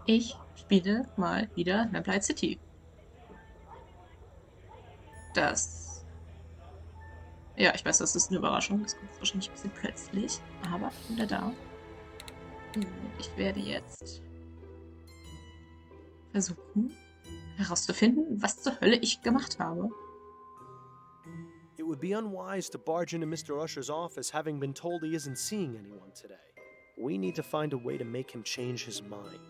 Ich spiele mal wieder Lamplight City. Das. Ja, ich weiß, das ist eine Überraschung. Das kommt wahrscheinlich ein bisschen plötzlich. Aber ich bin wieder da. Und ich werde jetzt versuchen, herauszufinden, was zur Hölle ich gemacht habe. It would be unwise to barge into Mr. Usher's office having been told he isn't seeing anyone today. We need to find a way to make him change his mind.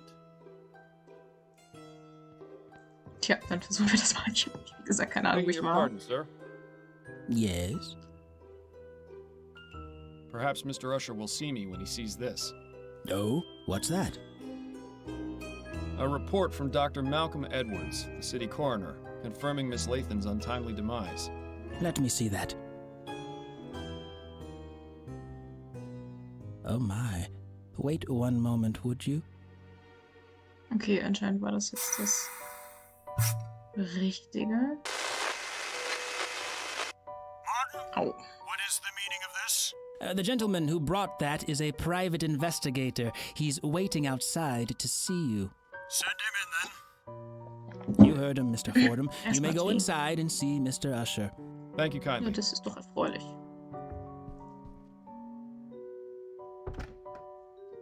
Tja, dann versuchen wir das mal. Ich habe, wie gesagt, keine Ahnung, wo ich war. Pardon, sir. Yes? Perhaps Mr. Usher will see me when he sees this. Oh, what's that? A report from Dr. Malcolm Edwards, the city coroner, confirming Miss Lathan's untimely demise. Let me see that. Oh my. Wait one moment, would you? Okay, anscheinend war das jetzt das Richtige. Au. What is the meaning of this? The gentleman who brought that is a private investigator. He's waiting outside to see you. Send him in then. You heard him, Mr. Fordham. You may go inside and see Mr. Usher. Thank you Ja, kindly. das ist doch erfreulich.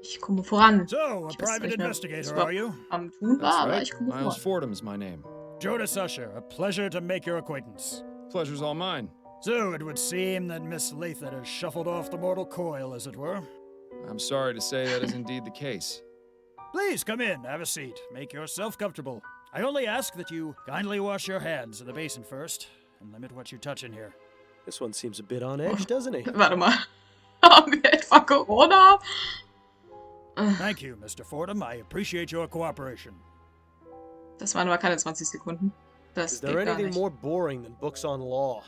Ich komme voran. So, a Ich weiß private nicht mehr, investigator, was are you? am Tun war, aber ich komme Miles voran. Fordham is my name. Jonas Usher, a pleasure to make your acquaintance. Pleasure's all mine. So, it would seem that Miss Lathan has shuffled off the mortal coil, as it were. I'm sorry to say that is indeed the case. Please come in, have a seat. Make yourself comfortable. I only ask that you kindly wash your hands in the basin first, and limit what you touch in here. This one seems a bit on edge, doesn't he? Warte mal. Haben wir etwa Corona? Thank you, Mr. Fordham. I appreciate your cooperation. Das waren aber keine 20 Sekunden. Das Is geht there gar anything nicht. more boring than books on law?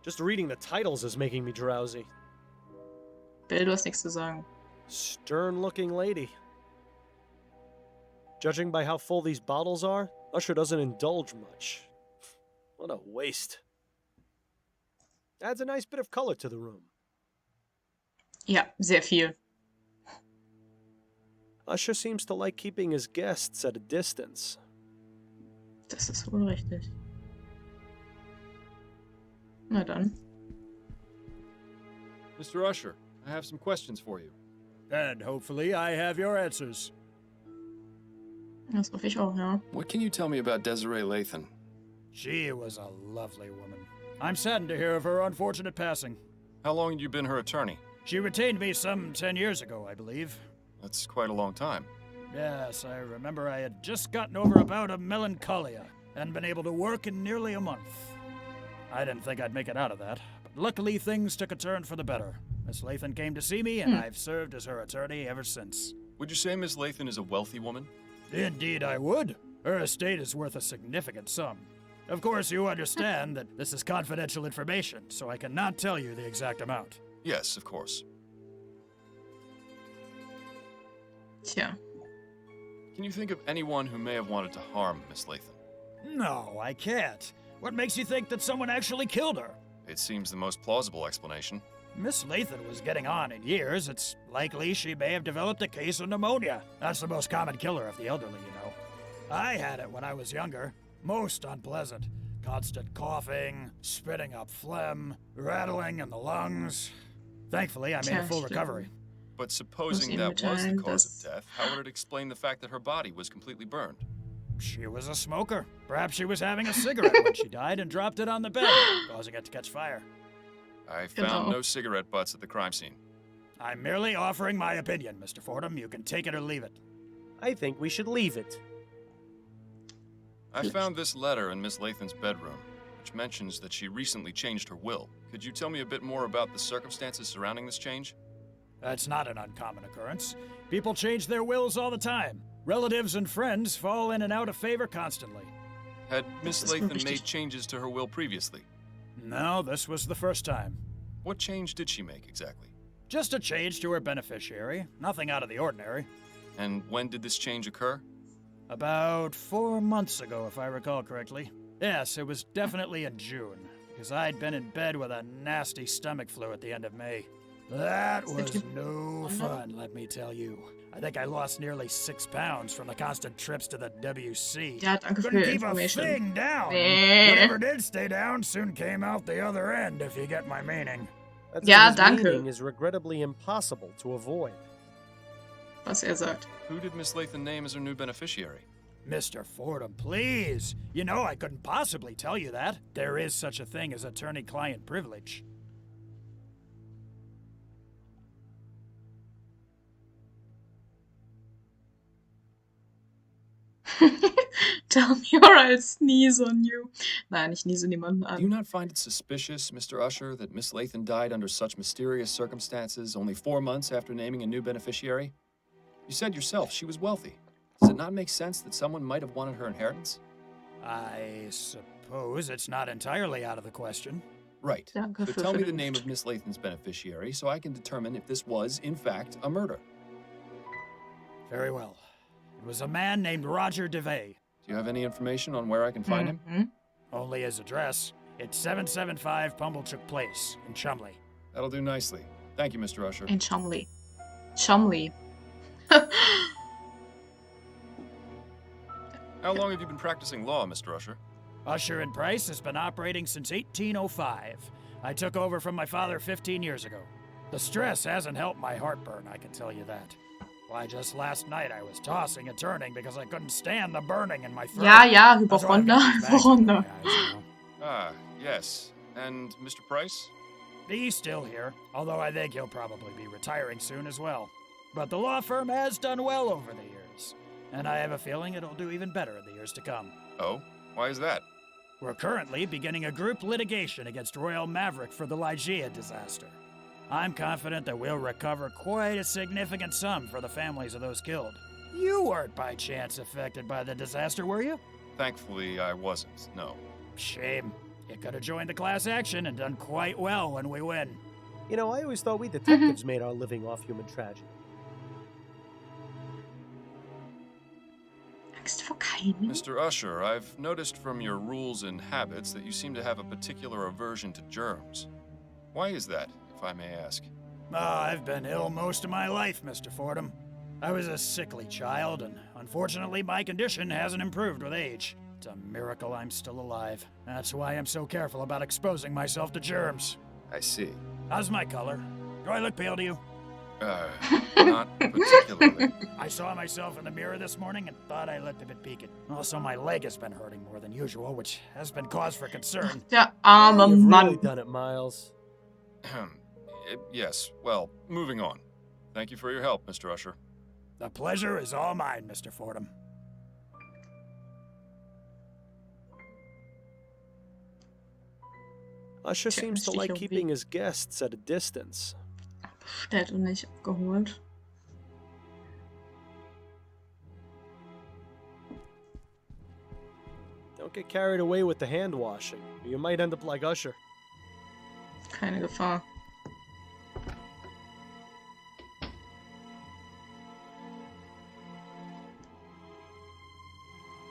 Just reading the titles is making me drowsy. Bill, du hast nichts zu sagen. Stern-looking lady. Judging by how full these bottles are, Usher doesn't indulge much. What a waste. Adds a nice bit of color to the room. Ja, sehr viel. Usher seems to like keeping his guests at a distance. Das ist wohl richtig. Na dann. Mr. Usher, I have some questions for you. And hopefully I have your answers. Das hoffe ich auch, ja. What can you tell me about Desirée Lathan? She was a lovely woman. I'm saddened to hear of her unfortunate passing. How long had you been her attorney? She retained me some 10 years ago, I believe. That's quite a long time. Yes, I remember I had just gotten over a bout of melancholia and been able to work in nearly a month. I didn't think I'd make it out of that, but luckily things took a turn for the better. Miss Lathan came to see me, and I've served as her attorney ever since. Would you say Miss Lathan is a wealthy woman? Indeed I would. Her estate is worth a significant sum. Of course, you understand that this is confidential information, so I cannot tell you the exact amount. Yes, of course. Tja. Can you think of anyone who may have wanted to harm Miss Lathan? No, I can't. What makes you think that someone actually killed her? It seems the most plausible explanation. Miss Lathan was getting on in years. It's likely she may have developed a case of pneumonia. That's the most common killer of the elderly, you know. I had it when I was younger. Most unpleasant. Constant coughing, spitting up phlegm, rattling in the lungs. Thankfully, I made a full recovery. But supposing Muss that Ihnen was the mitteilen, cause dass- of death, how would it explain the fact that her body was completely burned? She was a smoker. Perhaps she was having a cigarette when she died and dropped it on the bed, causing it to catch fire. I found no cigarette butts at the crime scene. I'm merely offering my opinion, Mr. Fordham. You can take it or leave it. I think we should leave it. I found this letter in Miss Lathan's bedroom, which mentions that she recently changed her will. Could you tell me a bit more about the circumstances surrounding this change? That's not an uncommon occurrence. People change their wills all the time. Relatives and friends fall in and out of favor constantly. Had Miss Das ist Lathan richtig. made changes to her will previously? No, this was the first time. What change did she make exactly? Just a change to her beneficiary. Nothing out of the ordinary. And when did this change occur? About 4 months ago, if I recall correctly. Yes, it was definitely in June, because I'd been in bed with a nasty stomach flu at the end of May. That was no fun, let me tell you. I think I lost nearly 6 pounds from the constant trips to the WC. Ja, danke für Couldn't die keep a Information. thing down. Nee. Whatever did stay down soon came out the other end, if you get my meaning. That's Ja, his danke. meaning is regrettably impossible to avoid. Was sagt. Who did Miss Lathan name as her new beneficiary? Mr. Fordham, please. You know I couldn't possibly tell you that. There is such a thing as attorney-client privilege. Tell me or I'll sneeze on you. Nein, ich niese niemanden Do you an. not find it suspicious, Mr. Usher, that Miss Lathan died under such mysterious circumstances only 4 months after naming a new beneficiary? You said yourself she was wealthy. Does it not make sense that someone might have wanted her inheritance? I suppose it's not entirely out of the question. Right. Danke So für tell me the Vernunft. name of Miss Lathan's beneficiary so I can determine if this was, in fact, a murder. Very well. It was a man named Roger DeVay. Do you have any information on where I can find him? Mhm. Only his address. It's 775 Pumblechook Place in Chumley. That'll do nicely. Thank you, Mr. Usher. In Chumley. Chumley. How long have you been practicing law, Mr. Usher? Usher and Price has been operating since 1805. I took over from my father 15 years ago. The stress hasn't helped my heartburn, I can tell you that. Why, just last night I was tossing and turning because I couldn't stand the burning in my throat. Ja, ja, That's why I've Hypochonder. got these bags under Hypochonder. my eyes, you know. Ah, yes. And Mr. Price? He's still here, although I think he'll probably be retiring soon as well. But the law firm has done well over the years, and I have a feeling it'll do even better in the years to come. Oh, why is that? We're currently beginning a group litigation against Royal Maverick for the Lygia disaster. I'm confident that we'll recover quite a significant sum for the families of those killed. You weren't by chance affected by the disaster, were you? Thankfully, I wasn't, no. Shame. You could have joined the class action and done quite well when we win. You know, I always thought we detectives made our living off human tragedy. Angst vor keinem. Mr. Usher, I've noticed from your rules and habits that you seem to have a particular aversion to germs. Why is that, if I may ask? I've been ill most of my life, Mr. Fordham. I was a sickly child, and unfortunately my condition hasn't improved with age. It's a miracle I'm still alive. That's why I'm so careful about exposing myself to germs. I see. How's my color? Do I look pale to you? Not particularly. I saw myself in the mirror this morning and thought I looked a bit peaked. Also, my leg has been hurting more than usual, which has been cause for concern. Der arme You've Mann. really done it, Miles. Yes, well, moving on. Thank you for your help, Mr. Usher. The pleasure is all mine, Mr. Fordham. Usher Check seems to mich like irgendwie. keeping his guests at a distance. Bestellt und nicht abgeholt. Don't get carried away with the hand washing, or you might end up like Usher. Keine Gefahr.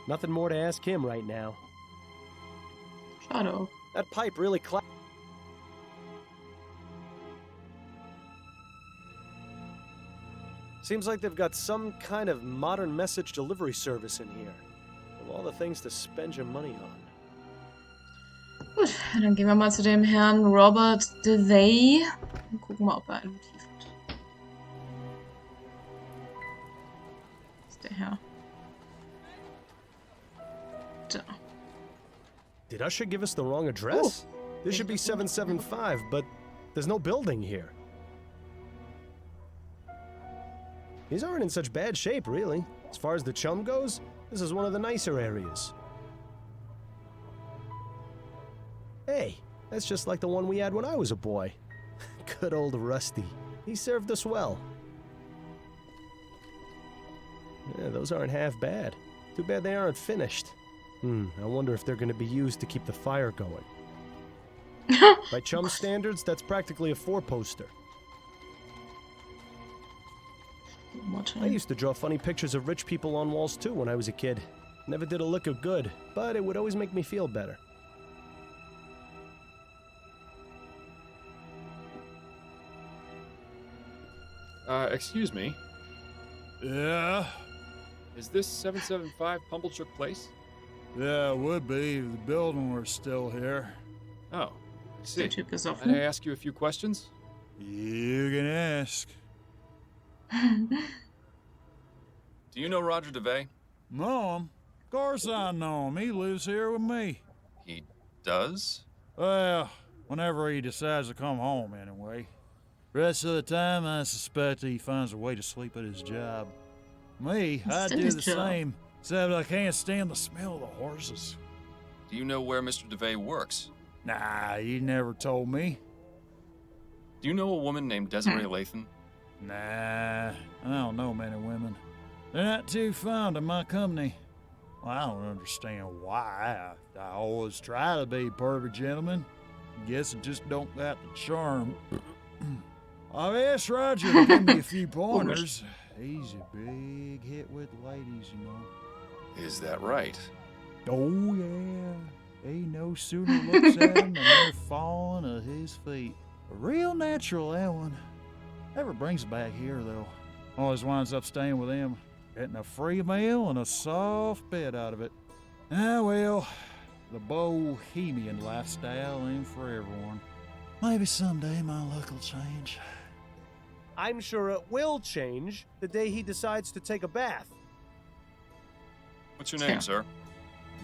Nothing more to ask him right now. Schade auch. That pipe really Seems like they've got some kind of modern message delivery service in here. Of all the things to spend your money on. Gut, dann gehen wir mal zu dem Herrn Robert DeVay und gucken mal, ob er ein Motiv hat. Das ist der Herr. Da. Did Usher give us the wrong address? This should be Thank you. 775, but there's no building here. These aren't in such bad shape, really. As far as the chum goes, this is one of the nicer areas. Hey, that's just like the one we had when I was a boy. Good old Rusty. He served us well. Yeah, those aren't half bad. Too bad they aren't finished. I wonder if they're going to be used to keep the fire going. By chum standards, that's practically a four-poster. I used to draw funny pictures of rich people on walls too when I was a kid. Never did a lick of good, but it would always make me feel better. Excuse me. Yeah? Is this 775 Pumblechook Place? Yeah, it would be if the building were still here. Oh, I see. Typ Can I gesoffen. ask you a few questions? You can ask. Do you know Roger DeVay? Know him? Of course I know him. He lives here with me. He does? Well, whenever he decides to come home, anyway. Rest of the time, I suspect he finds a way to sleep at his job. Me, I Still do his the job. same, except I can't stand the smell of the horses. Do you know where Mr. DeVay works? Nah, he never told me. Do you know a woman named Desiree Lathan? Nah, I don't know many women. They're not too fond of my company. Well, I don't understand why. I always try to be a perfect gentleman. Guess I just don't got the charm. I've asked Roger to give me a few pointers. He's a big hit with ladies, you know. Is that right? Oh, yeah. They no sooner looks at him than they're falling at his feet. Real natural, that one. Never brings it back here, though. Always winds up staying with him, getting a free meal and a soft bed out of it. Ah, well, the bohemian lifestyle ain't for everyone. Maybe someday my luck will change. I'm sure it will change the day he decides to take a bath. What's your name, sir?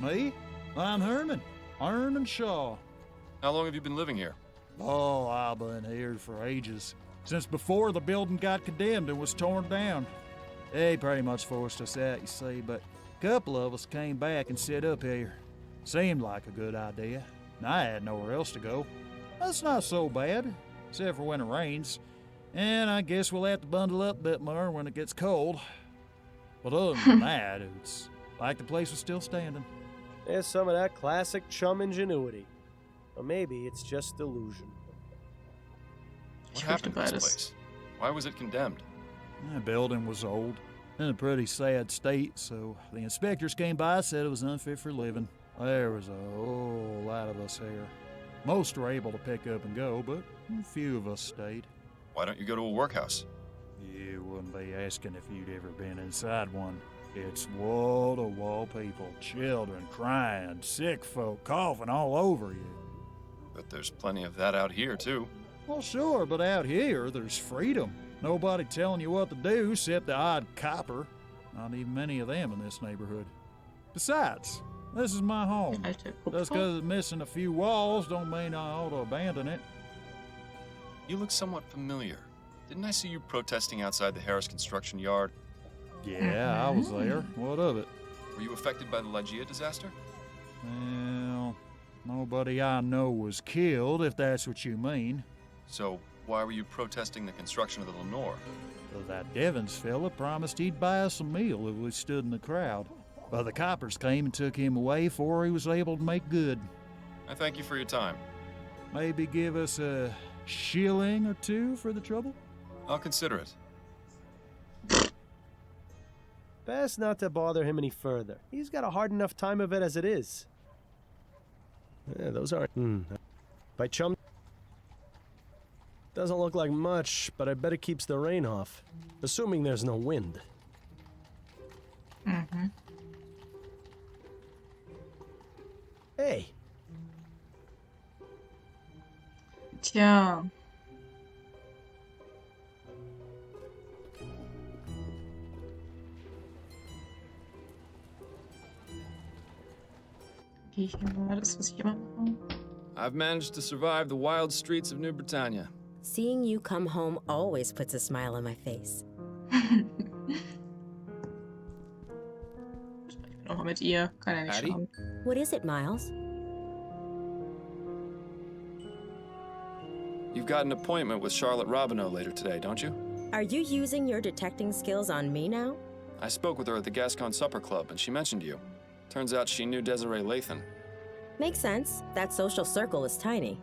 Me? I'm Herman Shaw. How long have you been living here? Oh, I've been here for ages. Since before the building got condemned and was torn down. They pretty much forced us out, you see, but a couple of us came back and set up here. Seemed like a good idea, and I had nowhere else to go. That's not so bad, except for when it rains. And I guess we'll have to bundle up a bit more when it gets cold. But other than that, it's like the place was still standing. There's some of that classic chum ingenuity. Or maybe it's just delusion. What Ich happened fürchte to this beides. place? Why was it condemned? The building was old, in a pretty sad state, so the inspectors came by and said it was unfit for living. There was a whole lot of us here. Most were able to pick up and go, but a few of us stayed. Why don't you go to a workhouse? You wouldn't be asking if you'd ever been inside one. It's wall-to-wall people, children crying, sick folk coughing all over you. But there's plenty of that out here, too. Well, sure, but out here, there's freedom. Nobody telling you what to do except the odd copper. Not even many of them in this neighborhood. Besides, this is my home. Alte Just Kupfer. because it's missing a few walls don't mean I ought to abandon it. You look somewhat familiar. Didn't I see you protesting outside the Harris construction yard? Yeah, I was there. What of it? Were you affected by the Ligeia disaster? Well, nobody I know was killed, if that's what you mean. So, why were you protesting the construction of the Lenore? Well, that Devons fella promised he'd buy us a meal if we stood in the crowd. But the coppers came and took him away before he was able to make good. I thank you for your time. Maybe give us a shilling or two for the trouble? I'll consider it. Best not to bother him any further. He's got a hard enough time of it as it is. Yeah, those aren't. By chum. Doesn't look like much, but I bet it keeps the rain off. Assuming there's no wind. Mhm. Hey, Tja. Gehe ich hier mal das, was ich immer mache? I've managed to survive the wild streets of New Britannia. Seeing you come home always puts a smile on my face. Ich bin auch mal mit ihr. Kann ja nicht Patty? schauen. What is it, Miles? You've got an appointment with Charlotte Robineau later today, don't you? Are you using your detecting skills on me now? I spoke with her at the Gascon Supper Club, and she mentioned you. Turns out she knew Desiree Lathan. Makes sense. That social circle is tiny.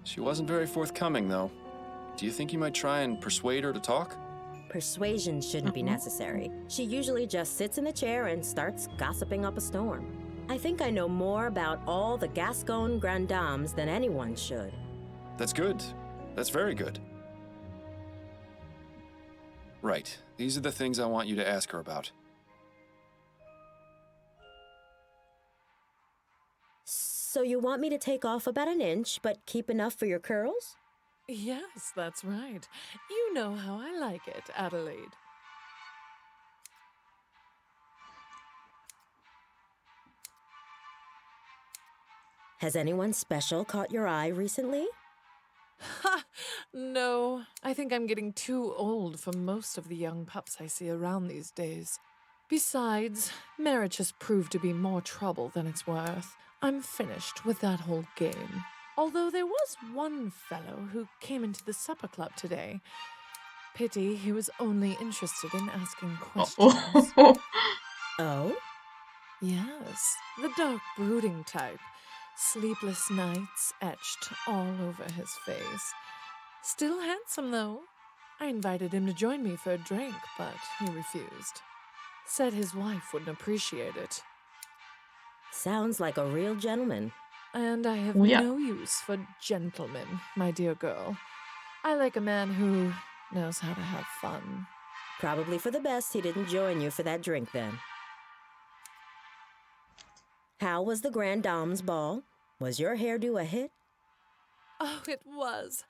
She wasn't very forthcoming, though. Do you think you might try and persuade her to talk? Persuasion shouldn't be necessary. She usually just sits in the chair and starts gossiping up a storm. I think I know more about all the Gascon Grand Dames than anyone should. That's good. That's very good. Right. These are the things I want you to ask her about. So you want me to take off about an inch, but keep enough for your curls? Yes, that's right. You know how I like it, Adelaide. Has anyone special caught your eye recently? Ha! No, I think I'm getting too old for most of the young pups I see around these days. Besides, marriage has proved to be more trouble than it's worth. I'm finished with that whole game. Although there was one fellow who came into the supper club today. Pity he was only interested in asking questions. Oh? Yes, the dark brooding type. Sleepless nights etched all over his face. Still handsome, though. I invited him to join me for a drink, but he refused. Said his wife wouldn't appreciate it. Sounds like a real gentleman. And I have Yeah. no use for gentlemen, my dear girl. I like a man who knows how to have fun. Probably for the best he didn't join you for that drink then. How was the Grand Dame's ball? Was your hairdo a hit? Oh, it was.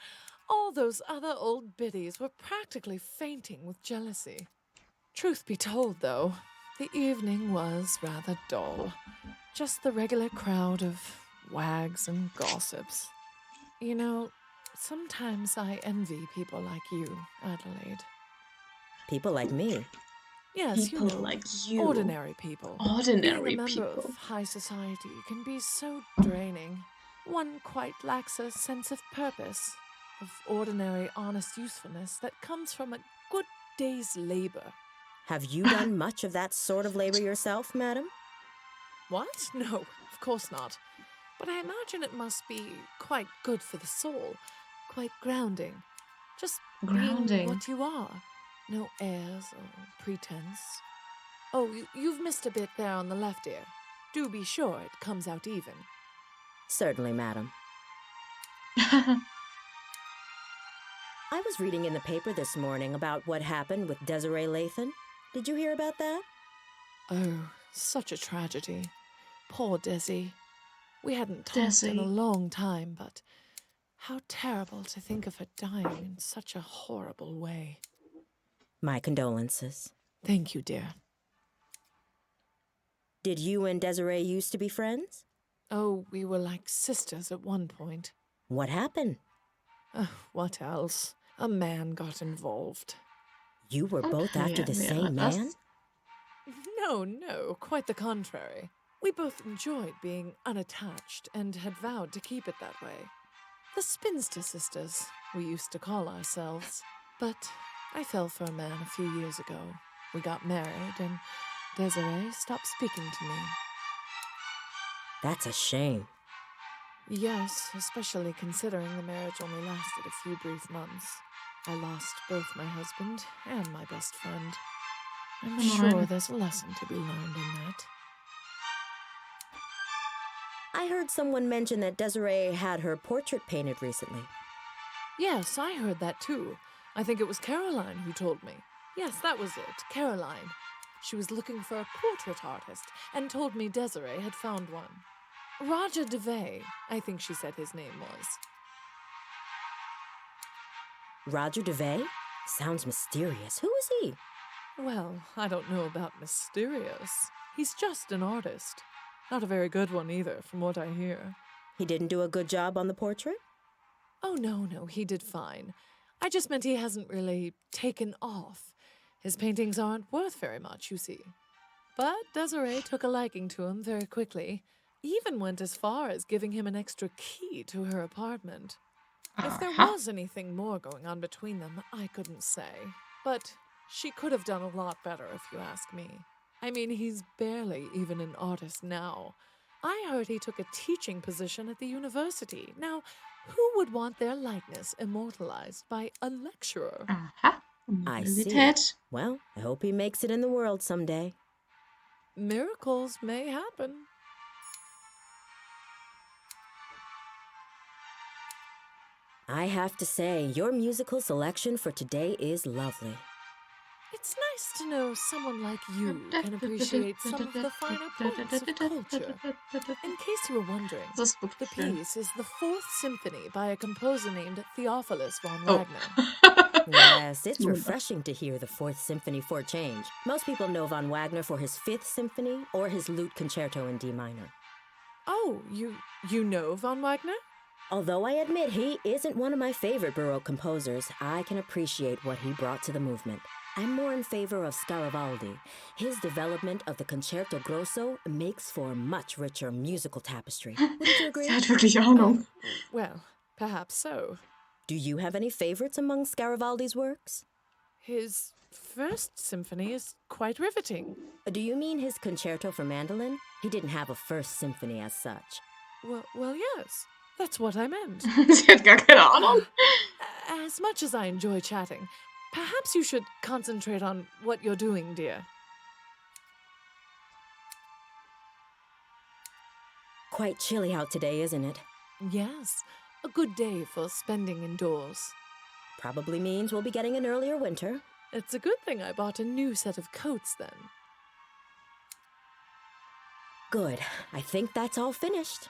All those other old biddies were practically fainting with jealousy. Truth be told, though, the evening was rather dull. Just the regular crowd of wags and gossips. You know, sometimes I envy people like you, Adelaide. People like me. Yes, People you know, like you. ordinary people. Ordinary Being a member people. of high society can be so draining. One quite lacks a sense of purpose, of ordinary, honest usefulness that comes from a good day's labor. Have you done much of that sort of labor yourself, madam? What? No, of course not. But I imagine it must be quite good for the soul, quite grounding. Just Grounding. being what you are. No airs or pretense. Oh, you've missed a bit there on the left ear. Do be sure it comes out even. Certainly, madam. I was reading in the paper this morning about what happened with Desirée Lathan. Did you hear about that? Oh, such a tragedy. Poor Desi. We hadn't talked in a Desi. long time, but how terrible to think of her dying in such a horrible way. My condolences. Thank you, dear. Did you and Desiree used to be friends? Oh, we were like sisters at one point. What happened? What else? A man got involved. You were both Okay, after the yeah, same man? that's- No, quite the contrary. We both enjoyed being unattached and had vowed to keep it that way. The spinster sisters, we used to call ourselves. But I fell for a man a few years ago. We got married, and Desiree stopped speaking to me. That's a shame. Yes, especially considering the marriage only lasted a few brief months. I lost both my husband and my best friend. I'm Come sure on. there's a lesson to be learned in that. I heard someone mention that Desiree had her portrait painted recently. Yes, I heard that too. I think it was Caroline who told me. Yes, that was it, Caroline. She was looking for a portrait artist and told me Desiree had found one. Roger DeVay, I think she said his name was. Roger DeVay? Sounds mysterious. Who is he? Well, I don't know about mysterious. He's just an artist. Not a very good one either, from what I hear. He didn't do a good job on the portrait? Oh, no, he did fine. I just meant he hasn't really taken off. His paintings aren't worth very much, you see. But Desiree took a liking to him very quickly. Even went as far as giving him an extra key to her apartment. If there was anything more going on between them, I couldn't say. But she could have done a lot better, if you ask me. I mean, he's barely even an artist now. I heard he took a teaching position at the university. Now, who would want their likeness immortalized by a lecturer? Aha. I Universität. see. Well, I hope he makes it in the world someday. Miracles may happen. I have to say, your musical selection for today is lovely. nice to know someone like you can appreciate some of the finer points of culture. In case you were wondering, Das ist wirklich the schön. piece is the Fourth Symphony by a composer named Theophilus von Oh. Wagner. Yes, it's Wunderbar. refreshing to hear the Fourth Symphony for a change. Most people know von Wagner for his Fifth Symphony or his Lute Concerto in D minor. Oh, you know von Wagner? Although I admit he isn't one of my favorite Baroque composers, I can appreciate what he brought to the movement. I'm more in favor of Scaravaldi. His development of the Concerto Grosso makes for a much richer musical tapestry. Wouldn't you agree? Sie hat wirklich Ahnung. Well, perhaps so. Do you have any favorites among Scaravaldi's works? His First Symphony is quite riveting. Do you mean his Concerto for Mandolin? He didn't have a First Symphony as such. Well, yes. That's what I meant. Sie hat gar keine Ahnung. As much as I enjoy chatting, perhaps you should concentrate on what you're doing, dear. Quite chilly out today, isn't it? Yes, a good day for spending indoors. Probably means we'll be getting an earlier winter. It's a good thing I bought a new set of coats then. Good. I think that's all finished.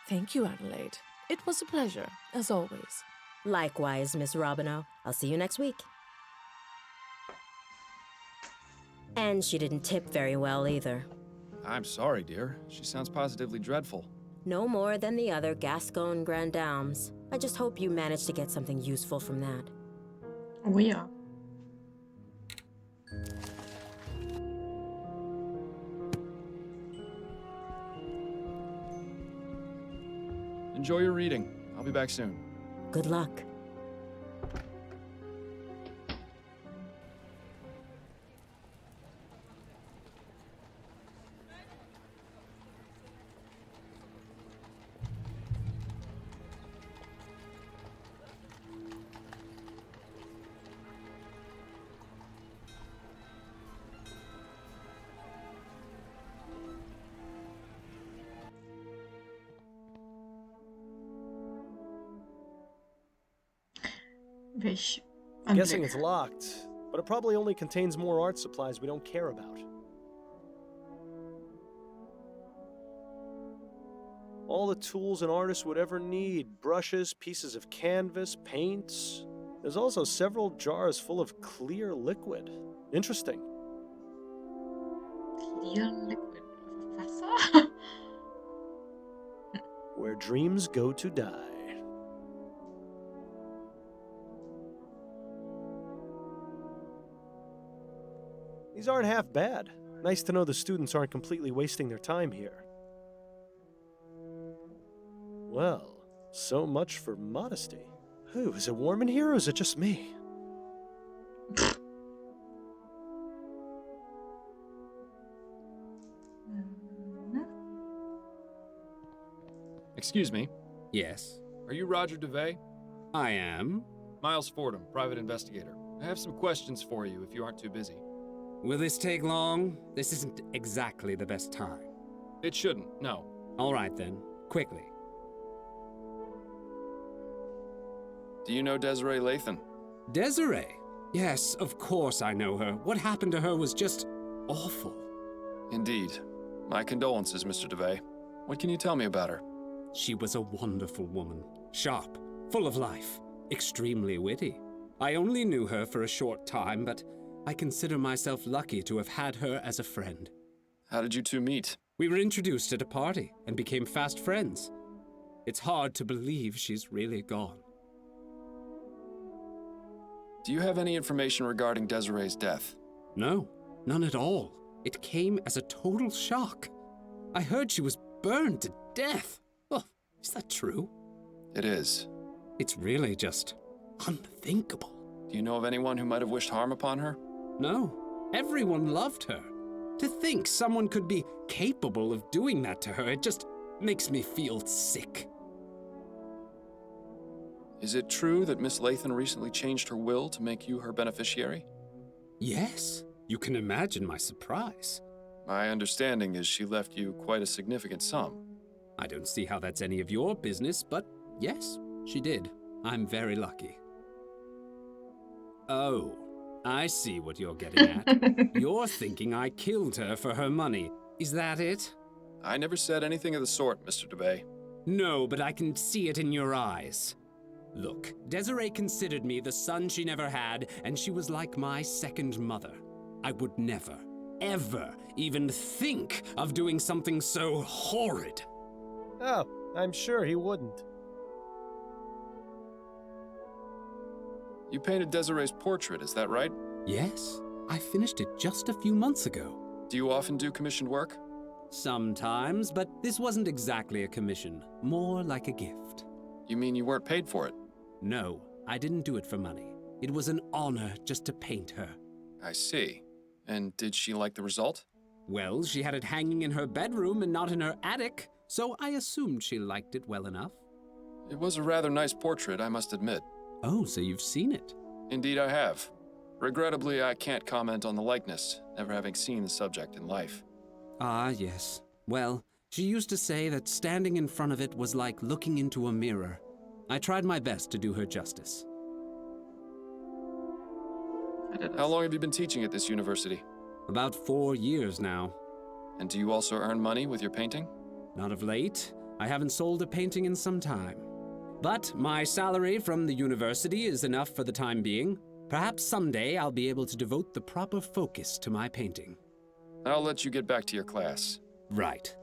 Thank you, Adelaide. It was a pleasure, as always. Likewise, Miss Robinow. I'll see you next week. And she didn't tip very well either. I'm sorry, dear. She sounds positively dreadful. No more than the other Gascon Grand Dames. I just hope you managed to get something useful from that. Oh ja. Enjoy your reading. I'll be back soon. Good luck. Welch I'm guessing Anblick. it's locked, but it probably only contains more art supplies we don't care about. All the tools an artist would ever need. Brushes, pieces of canvas, paints. There's also several jars full of clear liquid. Interesting. Clear liquid. Wasser? Where dreams go to die. These aren't half bad. Nice to know the students aren't completely wasting their time here. Well, so much for modesty. Ooh, is it warm in here or is it just me? Excuse me. Yes, Are you Roger DeVay? I am. Miles Fordham, private investigator. I have some questions for you if you aren't too busy. Will this take long? This isn't exactly the best time. It shouldn't, no. All right then, quickly. Do you know Desirée Lathan? Desiree? Yes, of course I know her. What happened to her was just awful. Indeed. My condolences, Mr. DeVay. What can you tell me about her? She was a wonderful woman. Sharp, full of life, extremely witty. I only knew her for a short time, but I consider myself lucky to have had her as a friend. How did you two meet? We were introduced at a party and became fast friends. It's hard to believe she's really gone. Do you have any information regarding Desiree's death? No, none at all. It came as a total shock. I heard she was burned to death. Well, is that true? It is. It's really just unthinkable. Do you know of anyone who might have wished harm upon her? No, everyone loved her. To think someone could be capable of doing that to her, it just makes me feel sick. Is it true that Miss Lathan recently changed her will to make you her beneficiary? Yes, you can imagine my surprise. My understanding is she left you quite a significant sum. I don't see how that's any of your business, but yes, she did. I'm very lucky. Oh, I see what you're getting at. You're thinking I killed her for her money. Is that it? I never said anything of the sort, Mr. DeBay. No, but I can see it in your eyes. Look, Desiree considered me the son she never had, and she was like my second mother. I would never, ever even think of doing something so horrid. Oh, I'm sure he wouldn't. You painted Desiree's portrait, is that right? Yes, I finished it just a few months ago. Do you often do commissioned work? Sometimes, but this wasn't exactly a commission. More like a gift. You mean you weren't paid for it? No, I didn't do it for money. It was an honor just to paint her. I see. And did she like the result? Well, she had it hanging in her bedroom and not in her attic, so I assumed she liked it well enough. It was a rather nice portrait, I must admit. Oh, so you've seen it? Indeed I have. Regrettably, I can't comment on the likeness, never having seen the subject in life. Ah, yes. Well, she used to say that standing in front of it was like looking into a mirror. I tried my best to do her justice. How long have you been teaching at this university? About 4 years now. And do you also earn money with your painting? Not of late. I haven't sold a painting in some time. But my salary from the university is enough for the time being. Perhaps someday I'll be able to devote the proper focus to my painting. I'll let you get back to your class. Right.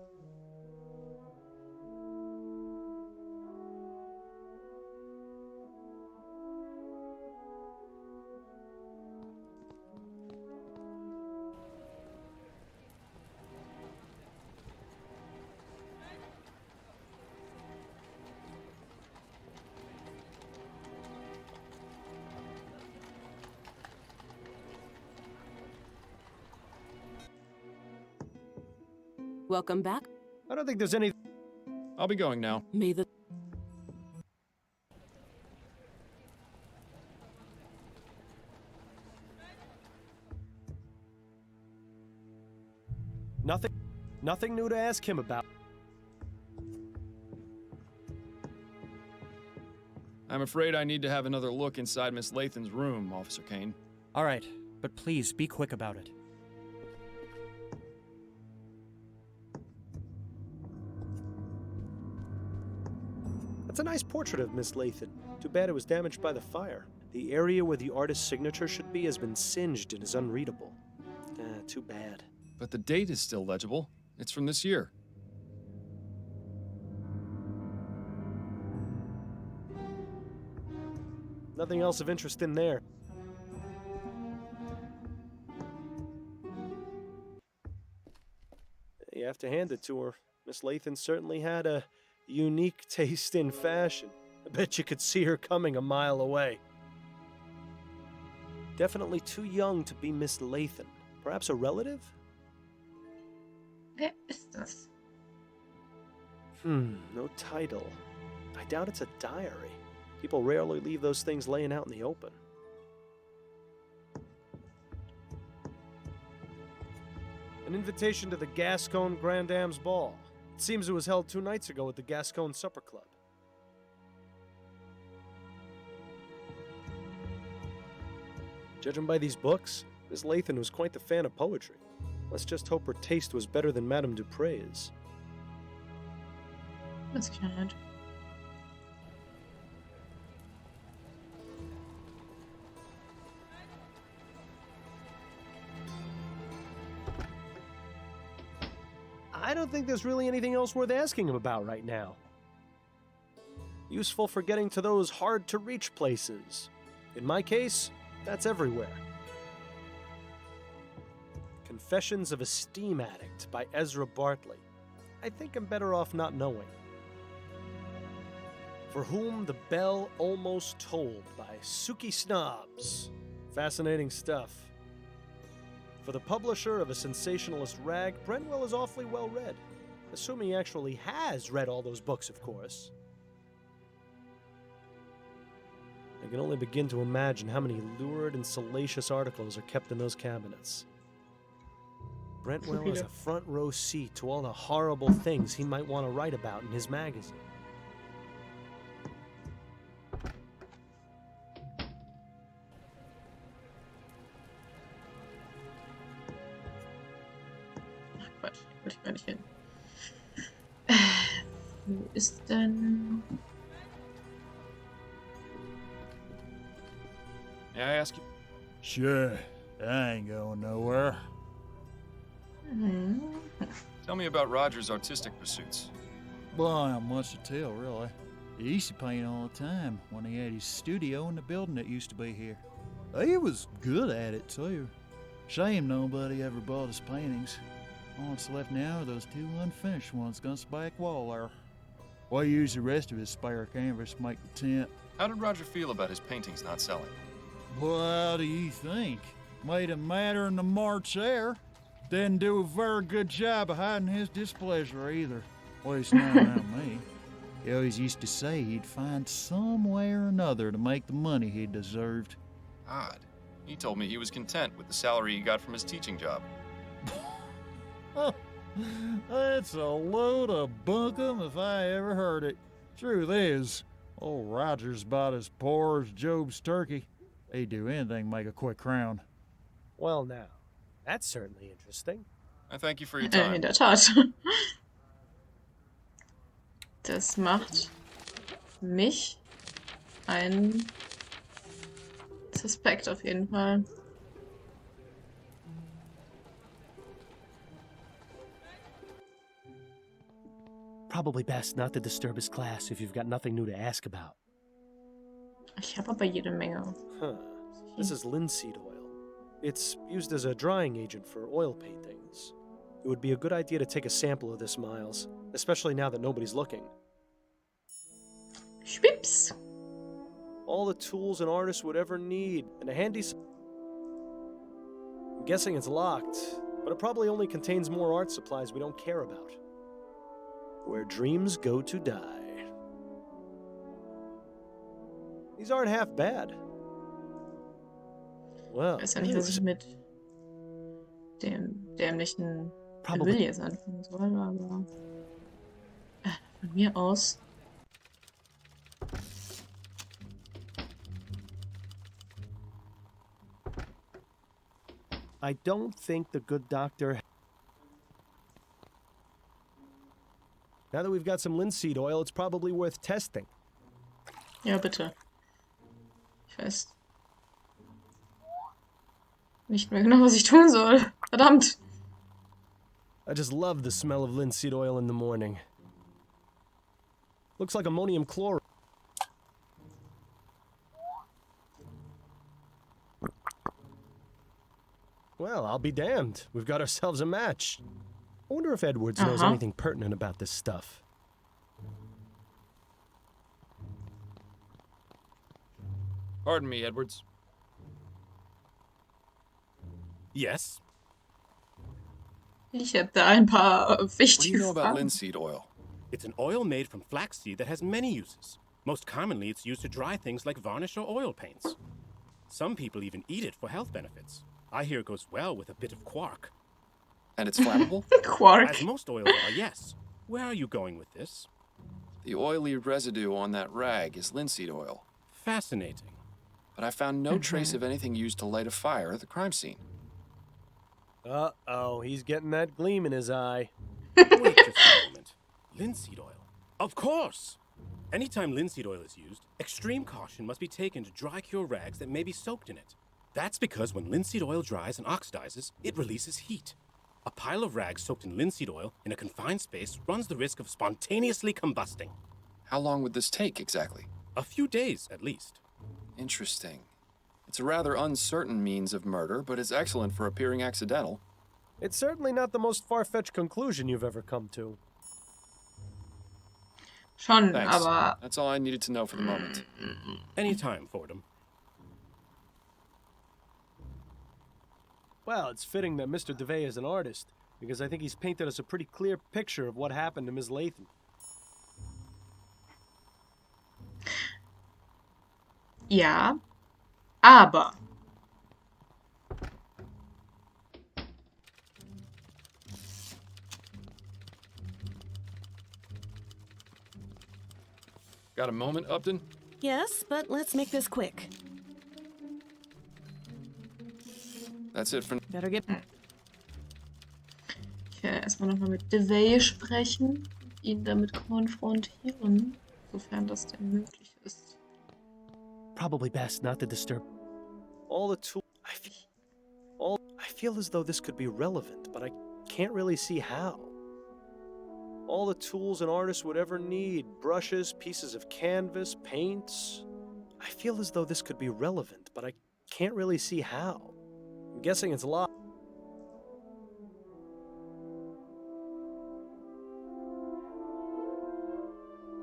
Welcome back. I don't think there's any... I'll be going now. May the... Nothing new to ask him about. I'm afraid I need to have another look inside Miss Lathan's room, Officer Kane. All right, but please be quick about it. That's a nice portrait of Miss Lathan. Too bad it was damaged by the fire. The area where the artist's signature should be has been singed and is unreadable. Too bad. But the date is still legible. It's from this year. Nothing else of interest in there. You have to hand it to her. Miss Lathan certainly had a unique taste in fashion. I bet you could see her coming a mile away. Definitely too young to be Miss Lathan. Perhaps a relative? Wer ist das? No title. I doubt it's a diary. People rarely leave those things laying out in the open. An invitation to the Gascon Grand Dame's Ball. It seems it was held 2 nights ago at the Gascon Supper Club. Judging by these books, Miss Lathan was quite the fan of poetry. Let's just hope her taste was better than Madame Dupre's. Mit Sicherheit. I don't think there's really anything else worth asking him about right now. Useful for getting to those hard-to-reach places. In my case, that's everywhere. Confessions of a Steam Addict by Ezra Bartley. I think I'm better off not knowing. For Whom the Bell Almost Tolled by Suki Snobs. Fascinating stuff. For the publisher of a sensationalist rag, Brentwell is awfully well read. Assuming he actually has read all those books, of course. I can only begin to imagine how many lurid and salacious articles are kept in those cabinets. Brentwell has a front row seat to all the horrible things he might want to write about in his magazine. wollte ich gar nicht hin. Wo ist denn... May I ask you? Sure, I ain't going nowhere. Tell me about Roger's artistic pursuits. Well, not much to tell, really. He used to paint all the time when he had his studio in the building that used to be here. He was good at it, too. Shame nobody ever bought his paintings. All that's left now are those two unfinished ones against the back wall there. We used the rest of his spare canvas to make the tent. How did Roger feel about his paintings not selling? Well, how do you think? Made him madder in the March air. Didn't do a very good job of hiding his displeasure either. At least not around me. He always used to say he'd find some way or another to make the money he deserved. Odd. He told me he was content with the salary he got from his teaching job. That's a load of bunkum if I ever heard it. Truth is, old Roger's about as poor as Job's turkey. He'd do anything to make a quick crown. Well, now, that's certainly interesting. I thank you for your time. In der Tat. Das macht mich ein Suspekt auf jeden Fall. Probably best not to disturb his class if you've got nothing new to ask about. Ich habe aber jede Menge. Huh. This is linseed oil. It's used as a drying agent for oil paintings. It would be a good idea to take a sample of this, Miles, especially now that nobody's looking. Schwips! All the tools an artist would ever need, and a handy... I'm guessing it's locked, but it probably only contains more art supplies we don't care about. Where dreams go to die. These aren't half bad. Well, Ich weiß ja nicht, was ich mit dem dämlichen Villiers anfangen soll, aber von mir aus. I don't think the good doctor... Now that we've got some linseed oil, it's probably worth testing. Ja, bitte. Ich weiß nicht mehr genau, was ich tun soll. Verdammt. I just love the smell of linseed oil in the morning. Looks like ammonium chloride. Well, I'll be damned. We've got ourselves a match. I wonder if Edwards knows anything pertinent about this stuff. Pardon me, Edwards. Yes? Ich habe da ein paar What do you wichtige know about Fragen. linseed oil? It's an oil made from flaxseed that has many uses. Most commonly, it's used to dry things like varnish or oil paints. Some people even eat it for health benefits. I hear it goes well with a bit of quark. And it's flammable? Quark. As most oils are, yes. Where are you going with this? The oily residue on that rag is linseed oil. Fascinating. But I found no trace of anything used to light a fire at the crime scene. Uh-oh, he's getting that gleam in his eye. Wait just a moment. Linseed oil. Of course! Anytime linseed oil is used, extreme caution must be taken to dry cure rags that may be soaked in it. That's because when linseed oil dries and oxidizes, it releases heat. A pile of rags soaked in linseed oil in a confined space runs the risk of spontaneously combusting. How long would this take, exactly? A few days, at least. Interesting. It's a rather uncertain means of murder, but it's excellent for appearing accidental. It's certainly not the most far-fetched conclusion you've ever come to. Schon, Thanks. aber That's all I needed to know for the moment. Anytime, Fordham. Well, it's fitting that Mr. DeVay is an artist, because I think he's painted us a pretty clear picture of what happened to Ms. Lathan. ja, aber Got a moment, Upton? Yes, but let's make this quick. That's it for... Better get... Ich werde erstmal nochmal mit Devey sprechen und ihn damit konfrontieren, sofern das denn möglich ist. Probably best not to disturb. All the tools. I feel as though this could be relevant, but I can't really see how. All the tools an artist would ever need, brushes, pieces of canvas, paints. I feel as though this could be relevant, but I can't really see how. I'm guessing it's a lot.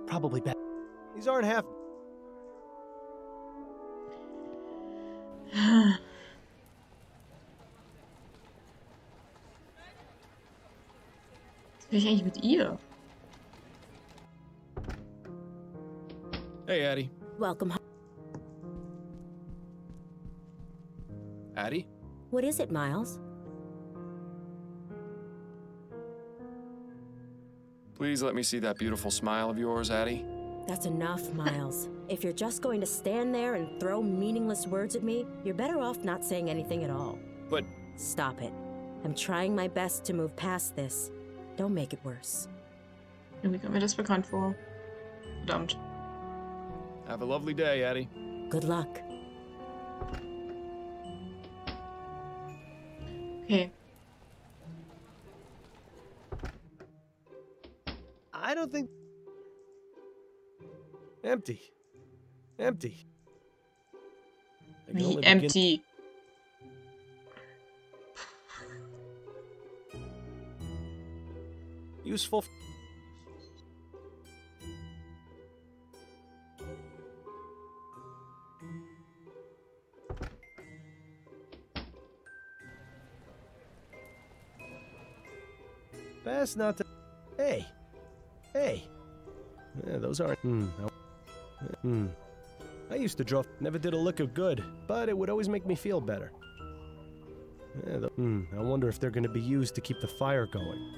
Probably best. These aren't half. Was will ich eigentlich mit ihr? Hey, Addie. Welcome home. Addie? What is it, Miles? Please let me see that beautiful smile of yours, Addie. That's enough, Miles. If you're just going to stand there and throw meaningless words at me, you're better off not saying anything at all. But Stop it. I'm trying my best to move past this. Don't make it worse. Irgendwie kommt mir das bekannt vor. Verdammt. have a lovely day, Addie. Good luck. Okay. I don't think. Empty. Empty. I can Wie only begin- empty. Useful. Best not to. Hey. Hey. Yeah, those aren't. I used to draw. Never did a lick of good, but it would always make me feel better. Yeah, I wonder if they're going to be used to keep the fire going.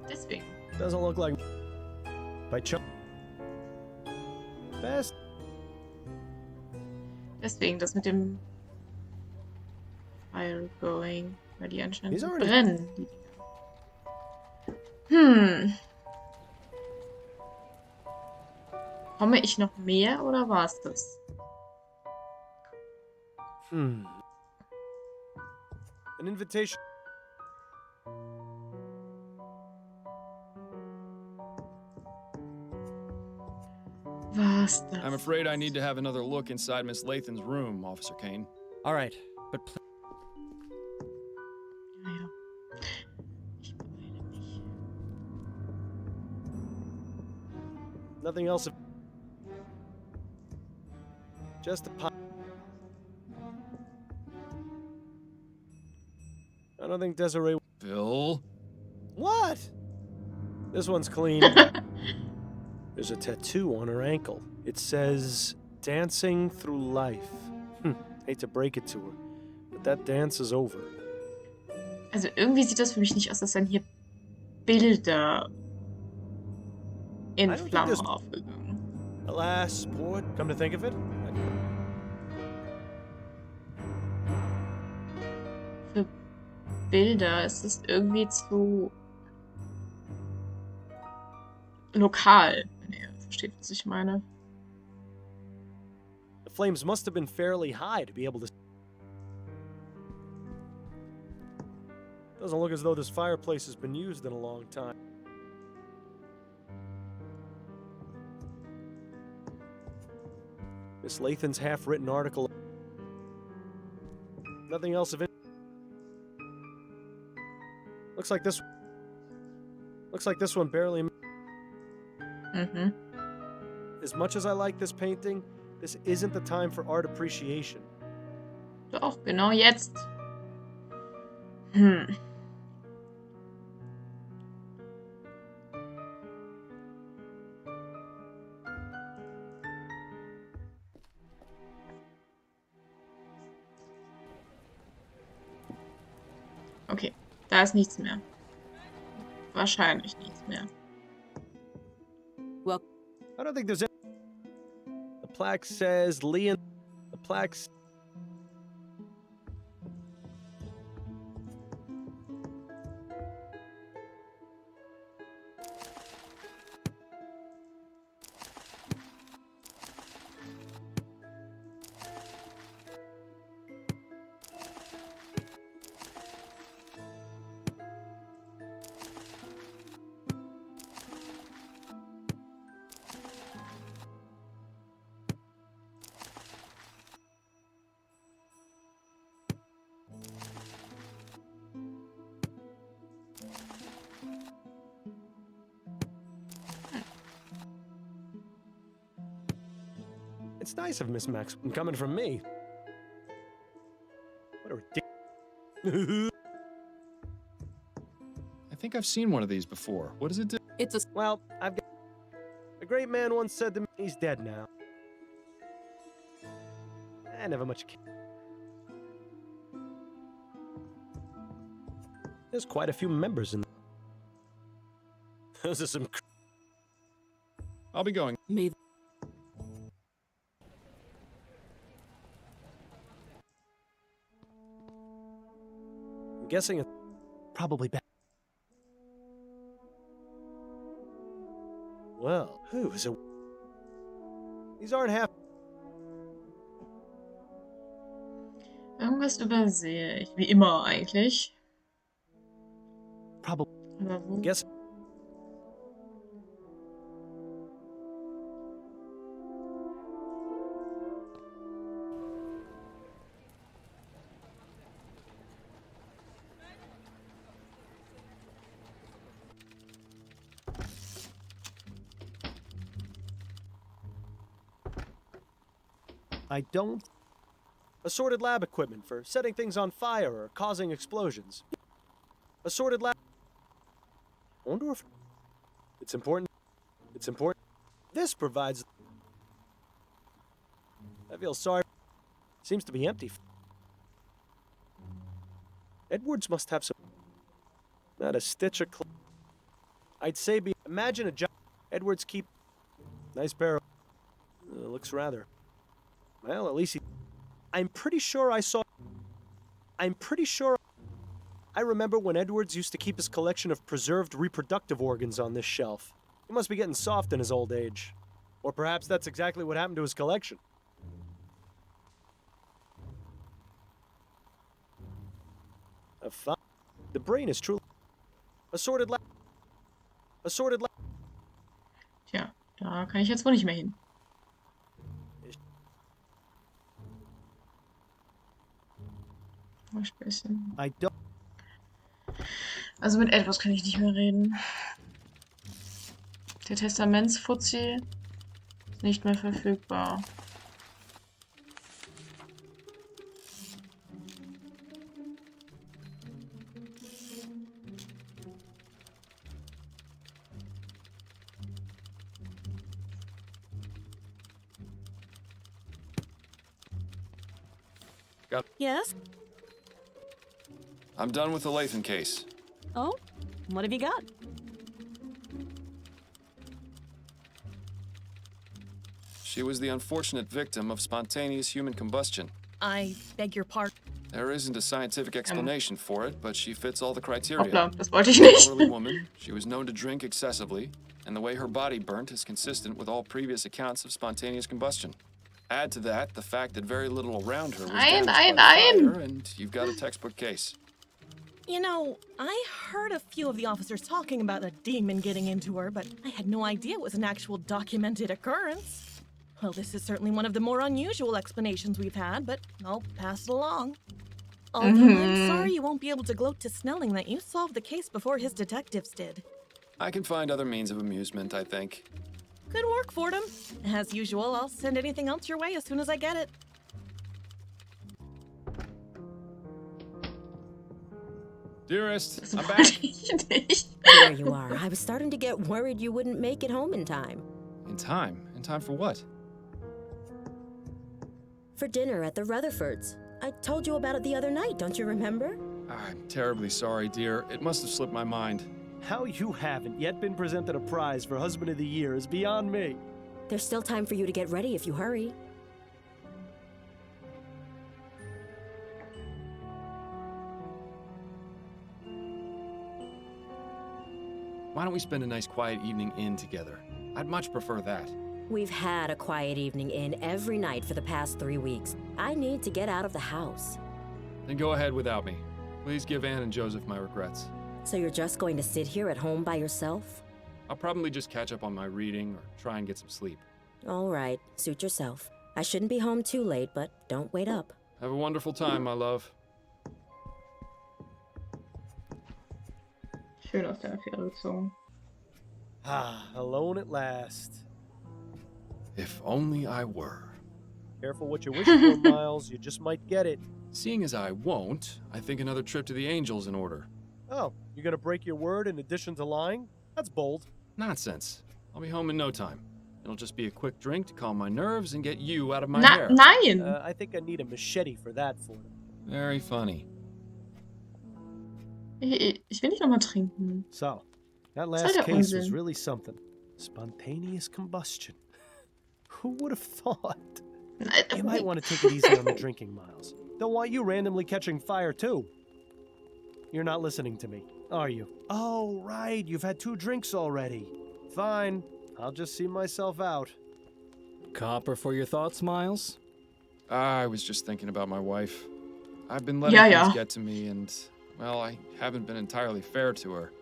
Deswegen. Doesn't look like. By Chum. Best. Deswegen, das mit dem Fire going, weil die anscheinend Wieso nicht? brennen. Die Dinger. Komme ich noch mehr oder war's das? An invitation. War's das? I'm afraid I need to have another look inside Miss Lathan's room, Officer Kane. All right, but please. Naja. Ich beeile mich. Nothing else. Just a pop. I don't think Desiree. Bill? What? This one's clean. There's a tattoo on her ankle. It says, "Dancing through life." Hate to break it to her, but that dance is over. Also irgendwie sieht das für mich nicht aus, als wären hier Bilder in I don't think Flammen there's- aufgegangen. Alas, sport. Come to think of it. Für Bilder ist es irgendwie zu lokal, wenn ihr versteht, was ich meine. The flames must have been fairly high to be able to. Doesn't look as though this fireplace has been used in a long time. Miss Lathan's half-written article. Nothing else of it. Looks like this one barely. Mhm. As much as I like this painting, this isn't the time for art appreciation. Doch, genau jetzt. Okay, da ist nichts mehr. Wahrscheinlich nichts mehr. I don't think there's any. The plaque says Leon. The plaque. It's nice of Miss Max coming from me. What a ridiculous... I think I've seen one of these before. What does it do? It's a... Well, I've got... A great man once said to me, he's dead now. Never much... There's quite a few members in... Those are some... I'll be going. Me. I'm guessing it's probably bad. Well, who is it? These aren't half... Irgendwas übersehe ich. Wie immer eigentlich. Probably. Aber wo? Guess... I don't... Assorted lab equipment for setting things on fire or causing explosions. Assorted lab... I wonder if... It's important. It's important. This provides... I feel sorry. Seems to be empty. Edwards must have some... Not a stitch of... I'd say be... Imagine a job... Edwards keep... Nice pair of... looks rather... Well, at least he... I'm pretty sure I saw... I'm pretty sure... I remember when Edwards used to keep his collection of preserved reproductive organs on this shelf. He must be getting soft in his old age. Or perhaps that's exactly what happened to his collection. The brain is truly... Assorted lab... Assorted lab... Tja, da kann ich jetzt wohl nicht mehr hin. I don't... Also mit Edwards kann ich nicht mehr reden. Der Testamentsfuzzi ist nicht mehr verfügbar. Yes? I'm done with the Lathan case. Oh? What have you got? She was the unfortunate victim of spontaneous human combustion. I beg your pardon. There isn't a scientific explanation for it, but she fits all the criteria. Hoppla, das wollte ich nicht. Elderly woman, she was known to drink excessively, and the way her body burnt is consistent with all previous accounts of spontaneous combustion. Add to that the fact that very little around her was damaged by the fire, and you've got a textbook case. You know, I heard a few of the officers talking about a demon getting into her, but I had no idea it was an actual documented occurrence. Well, this is certainly one of the more unusual explanations we've had, but I'll pass it along. Although I'm sorry you won't be able to gloat to Snelling that you solved the case before his detectives did. I can find other means of amusement, I think. Good work, Fordham. As usual, I'll send anything else your way as soon as I get it. Dearest, I'm back. There you are. I was starting to get worried you wouldn't make it home in time. In time? In time for what? For dinner at the Rutherfords. I told you about it the other night, don't you remember? I'm terribly sorry, dear. It must have slipped my mind. How you haven't yet been presented a prize for Husband of the Year is beyond me. There's still time for you to get ready if you hurry. Why don't we spend a nice quiet evening in together? I'd much prefer that. We've had a quiet evening in every night for the past 3 weeks. I need to get out of the house. Then go ahead without me. Please give Anne and Joseph my regrets. So you're just going to sit here at home by yourself? I'll probably just catch up on my reading or try and get some sleep. All right, suit yourself. I shouldn't be home too late, but don't wait up. Have a wonderful time, my love. Schön aus der Affäre gezogen. Ah, alone at last. If only I were. Careful what you wish for, Miles. You just might get it. Seeing as I won't, I think another trip to the Angel's in order. Oh, you're gonna break your word in addition to lying? That's bold. Nonsense. I'll be home in no time. It'll just be a quick drink to calm my nerves and get you out of my hair. Nein! I think I need a machete for that for them. Very funny. Ich will nicht nochmal trinken. So, that Was last soll der case was Unsinn? really something. Spontaneous combustion. Who would have thought? You might want to take it easy on the drinking, Miles. Don't want you randomly catching fire, too. You're not listening to me, are you? Oh, right, you've had 2 drinks already. Fine, I'll just see myself out. Copper for your thoughts, Miles? I was just thinking about my wife. I've been letting things ja. get to me and, well, I haven't been entirely fair to her.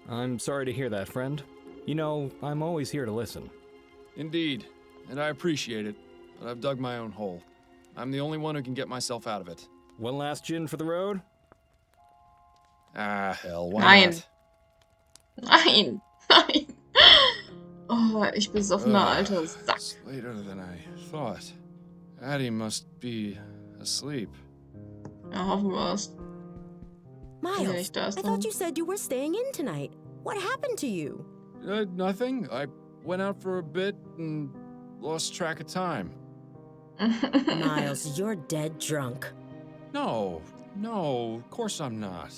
I'm sorry to hear that, friend. You know, I'm always here to listen. Indeed, and I appreciate it, but I've dug my own hole. I'm the only one who can get myself out of it. One last gin for the road? Ah, hell, why Nein. not? Nein! Nein! Oh, ich besoffener alter Sack. It's later than I thought. Addie must be asleep. Ja, hoffen wir es. Miles, ich da I ist thought you said you were staying in tonight. What happened to you? Nothing. I went out for a bit and lost track of time. Miles, you're dead drunk. No, of course I'm not.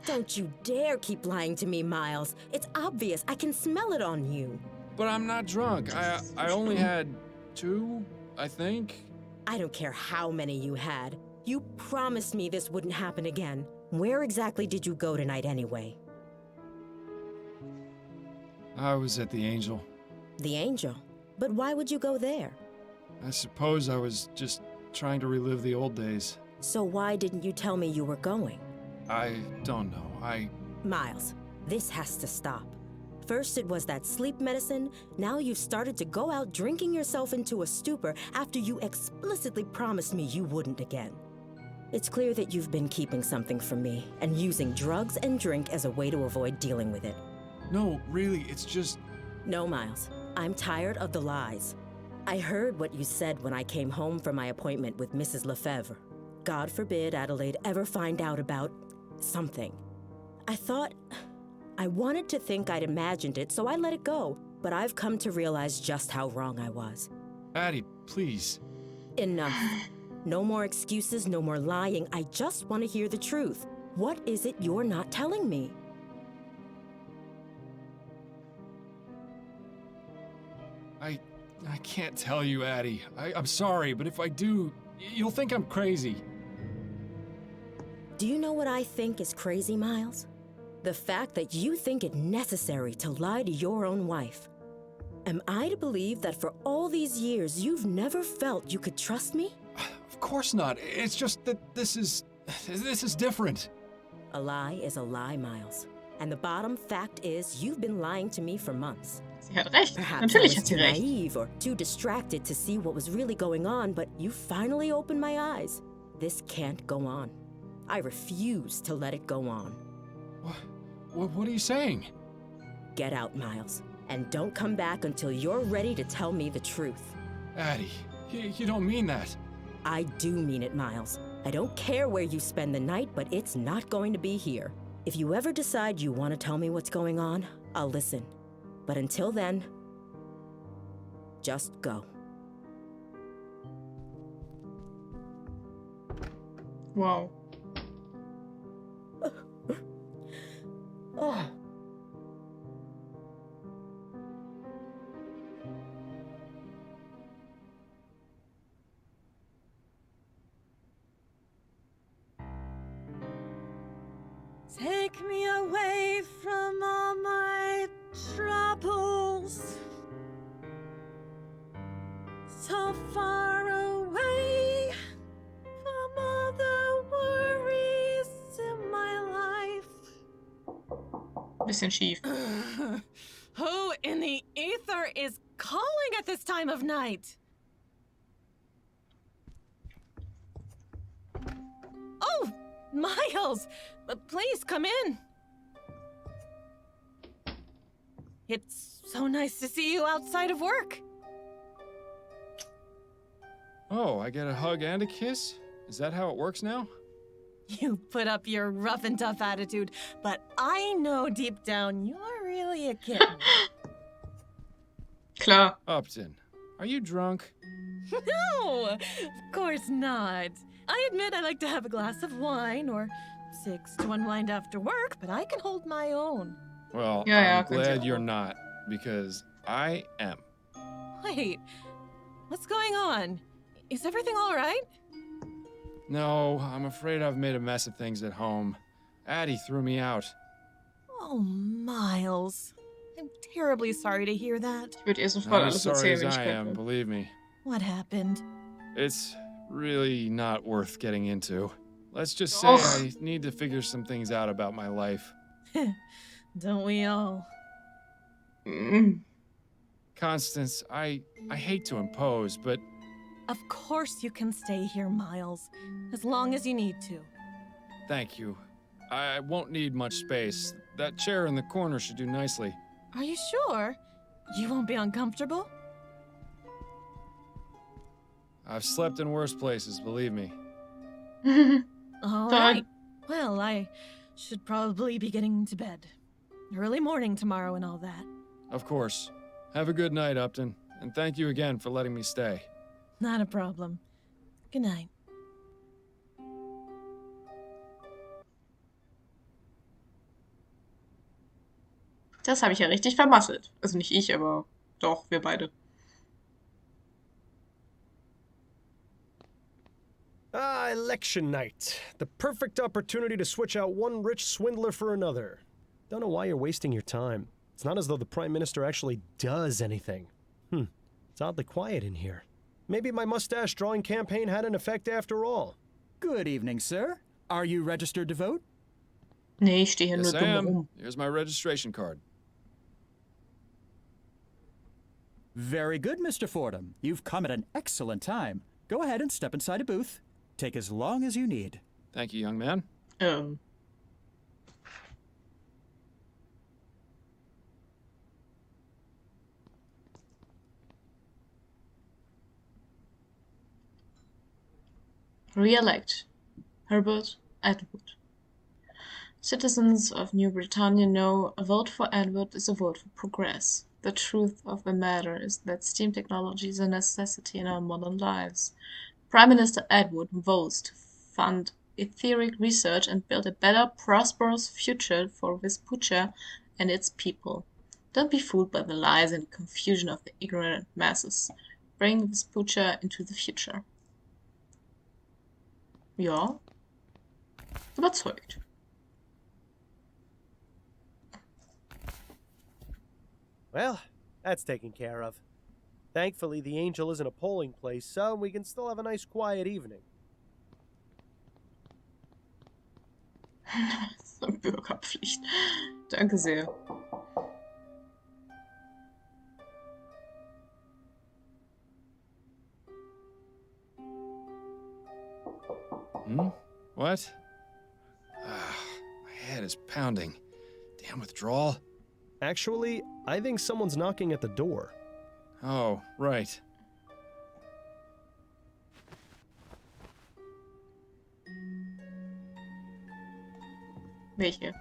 Don't you dare keep lying to me, Miles. It's obvious. I can smell it on you. But I'm not drunk. I only had 2, I think. I don't care how many you had. You promised me this wouldn't happen again. Where exactly did you go tonight anyway? I was at the Angel. The Angel? But why would you go there? I suppose I was just trying to relive the old days. So why didn't you tell me you were going? I don't know. Miles, this has to stop. First it was that sleep medicine, now you've started to go out drinking yourself into a stupor after you explicitly promised me you wouldn't again. It's clear that you've been keeping something from me and using drugs and drink as a way to avoid dealing with it. No, really, it's just... No, Miles. I'm tired of the lies. I heard what you said when I came home from my appointment with Mrs. Lefebvre. God forbid Adelaide ever find out about... something. I wanted to think I'd imagined it, so I let it go. But I've come to realize just how wrong I was. Addie, please. Enough. No more excuses, no more lying. I just want to hear the truth. What is it you're not telling me? I can't tell you, Addie. I'm sorry, but if I do, you'll think I'm crazy. Do you know what I think is crazy, Miles? The fact that you think it necessary to lie to your own wife. Am I to believe that for all these years you've never felt you could trust me? Of course not. It's just that this is different. A lie is a lie, Miles. And the bottom fact is you've been lying to me for months. Sie hat recht. Perhaps I Natürlich was hat sie too recht. naive or too distracted to see what was really going on, but you finally opened my eyes. This can't go on. I refuse to let it go on. What are you saying? Get out, Miles. And don't come back until you're ready to tell me the truth. Addie, you don't mean that. I do mean it, Miles. I don't care where you spend the night, but it's not going to be here. If you ever decide you want to tell me what's going on, I'll listen. But until then, just go. Wow. Oh. Take me away from all my troubles. So far away from all the worries in my life. Bisschen schief. Who in the ether is calling at this time of night? Oh, Miles! Please come in. It's so nice to see you outside of work. Oh, I get a hug and a kiss? Is that how it works now? You put up your rough and tough attitude, but I know deep down you're really a kitten. Klar. Upton, are you drunk? No, of course not. I admit I like to have a glass of wine or 6 to unwind after work, but I can hold my own. Well, Yeah, I'm glad you're not, because I am. Wait, what's going on? Is everything all right? No, I'm afraid I've made a mess of things at home. Addie threw me out. Oh, Miles. I'm terribly sorry to hear that. Ich würde ihr sofort Not alles as sorry erzählen, as wenn ich I am, könnte. believe me. What happened? It's really not worth getting into. Let's just say Och. I need to figure some things out about my life. Don't we all? Mm. Constance, I hate to impose, but Of course you can stay here, Miles. As long as you need to. thank you. I won't need much space. That chair in the corner should do nicely. Are you sure? You won't be uncomfortable? I've slept in worse places, believe me. All Fine. right. Well, I should probably be getting to bed. Early morning tomorrow and all that. Of course. Have a good night, Upton, and thank you again for letting me stay. Not a problem. Good night. Das habe ich ja richtig vermasselt. Also nicht ich, aber doch, wir beide. Ah, election night. The perfect opportunity to switch out one rich swindler for another. Don't know why you're wasting your time. It's not as though the Prime Minister actually does anything. It's oddly quiet in here. Maybe my mustache drawing campaign had an effect after all. Good evening, sir. Are you registered to vote? Nee, ich stehe hier Yes, nur I dumm am. rum. Here's my registration card. Very good, Mr. Fordham. You've come at an excellent time. Go ahead and step inside a booth. Take as long as you need. Thank you, young man. Re-elect Herbert Atwood. Citizens of New Britannia know a vote for Atwood is a vote for progress. The truth of the matter is that STEAM technology is a necessity in our modern lives. Prime Minister Atwood vows to fund etheric research and build a better, prosperous future for Vespuccia and its people. Don't be fooled by the lies and confusion of the ignorant masses. Bring Vespuccia into the future. Ja. Überzeugt. Well, that's taken care of. Thankfully, the Angel isn't a polling place, so we can still have a nice quiet evening. Bürgerpflicht. Danke sehr. What? My head is pounding. Damn withdrawal. Actually, I think someone's knocking at the door. Oh, right. Welche?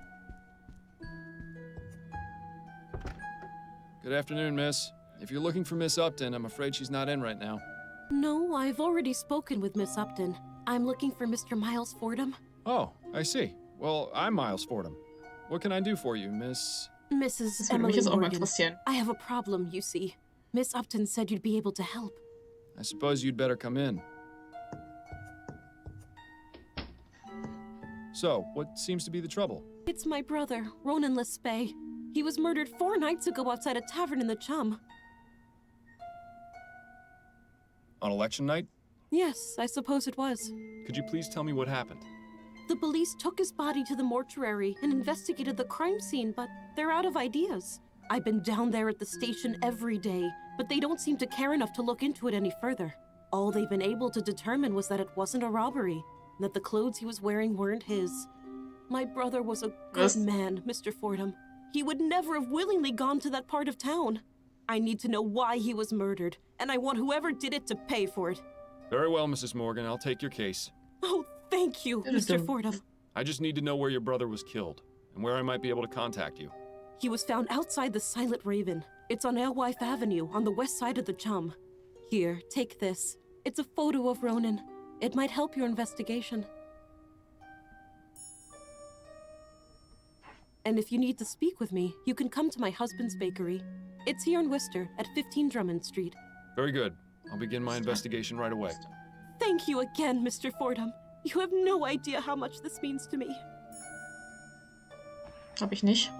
Good afternoon, miss. If you're looking for Miss Upton, I'm afraid she's not in right now. No, I've already spoken with Miss Upton. I'm looking for Mr. Miles Fordham. Oh, I see. Well, I'm Miles Fordham. What can I do for you, Miss... Mrs. Das würde Emily mich jetzt auch mal Morgan. interessieren. I have a problem, you see. Miss Upton said you'd be able to help. I suppose you'd better come in. So, what seems to be the trouble? It's my brother, Ronan Lespay. He was murdered 4 nights ago outside a tavern in the Chum. On election night? Yes, I suppose it was. Could you please tell me what happened? The police took his body to the mortuary and investigated the crime scene, but they're out of ideas. I've been down there at the station every day, but they don't seem to care enough to look into it any further. All they've been able to determine was that it wasn't a robbery, and that the clothes he was wearing weren't his. My brother was a good man, Mr. Fordham. He would never have willingly gone to that part of town. I need to know why he was murdered, and I want whoever did it to pay for it. Very well, Mrs. Morgan. I'll take your case. Oh, thank you, Mr. Fordham. I just need to know where your brother was killed and where I might be able to contact you. He was found outside the Silent Raven. It's on Alewife Avenue, on the west side of the Chum. Here, take this. It's a photo of Ronan. It might help your investigation. And if you need to speak with me, you can come to my husband's bakery. It's here in Worcester, at 15 Drummond Street. Very good. I'll begin my investigation right away. Thank you again, Mr. Fordham. You have no idea how much this means to me. Hab ich nicht.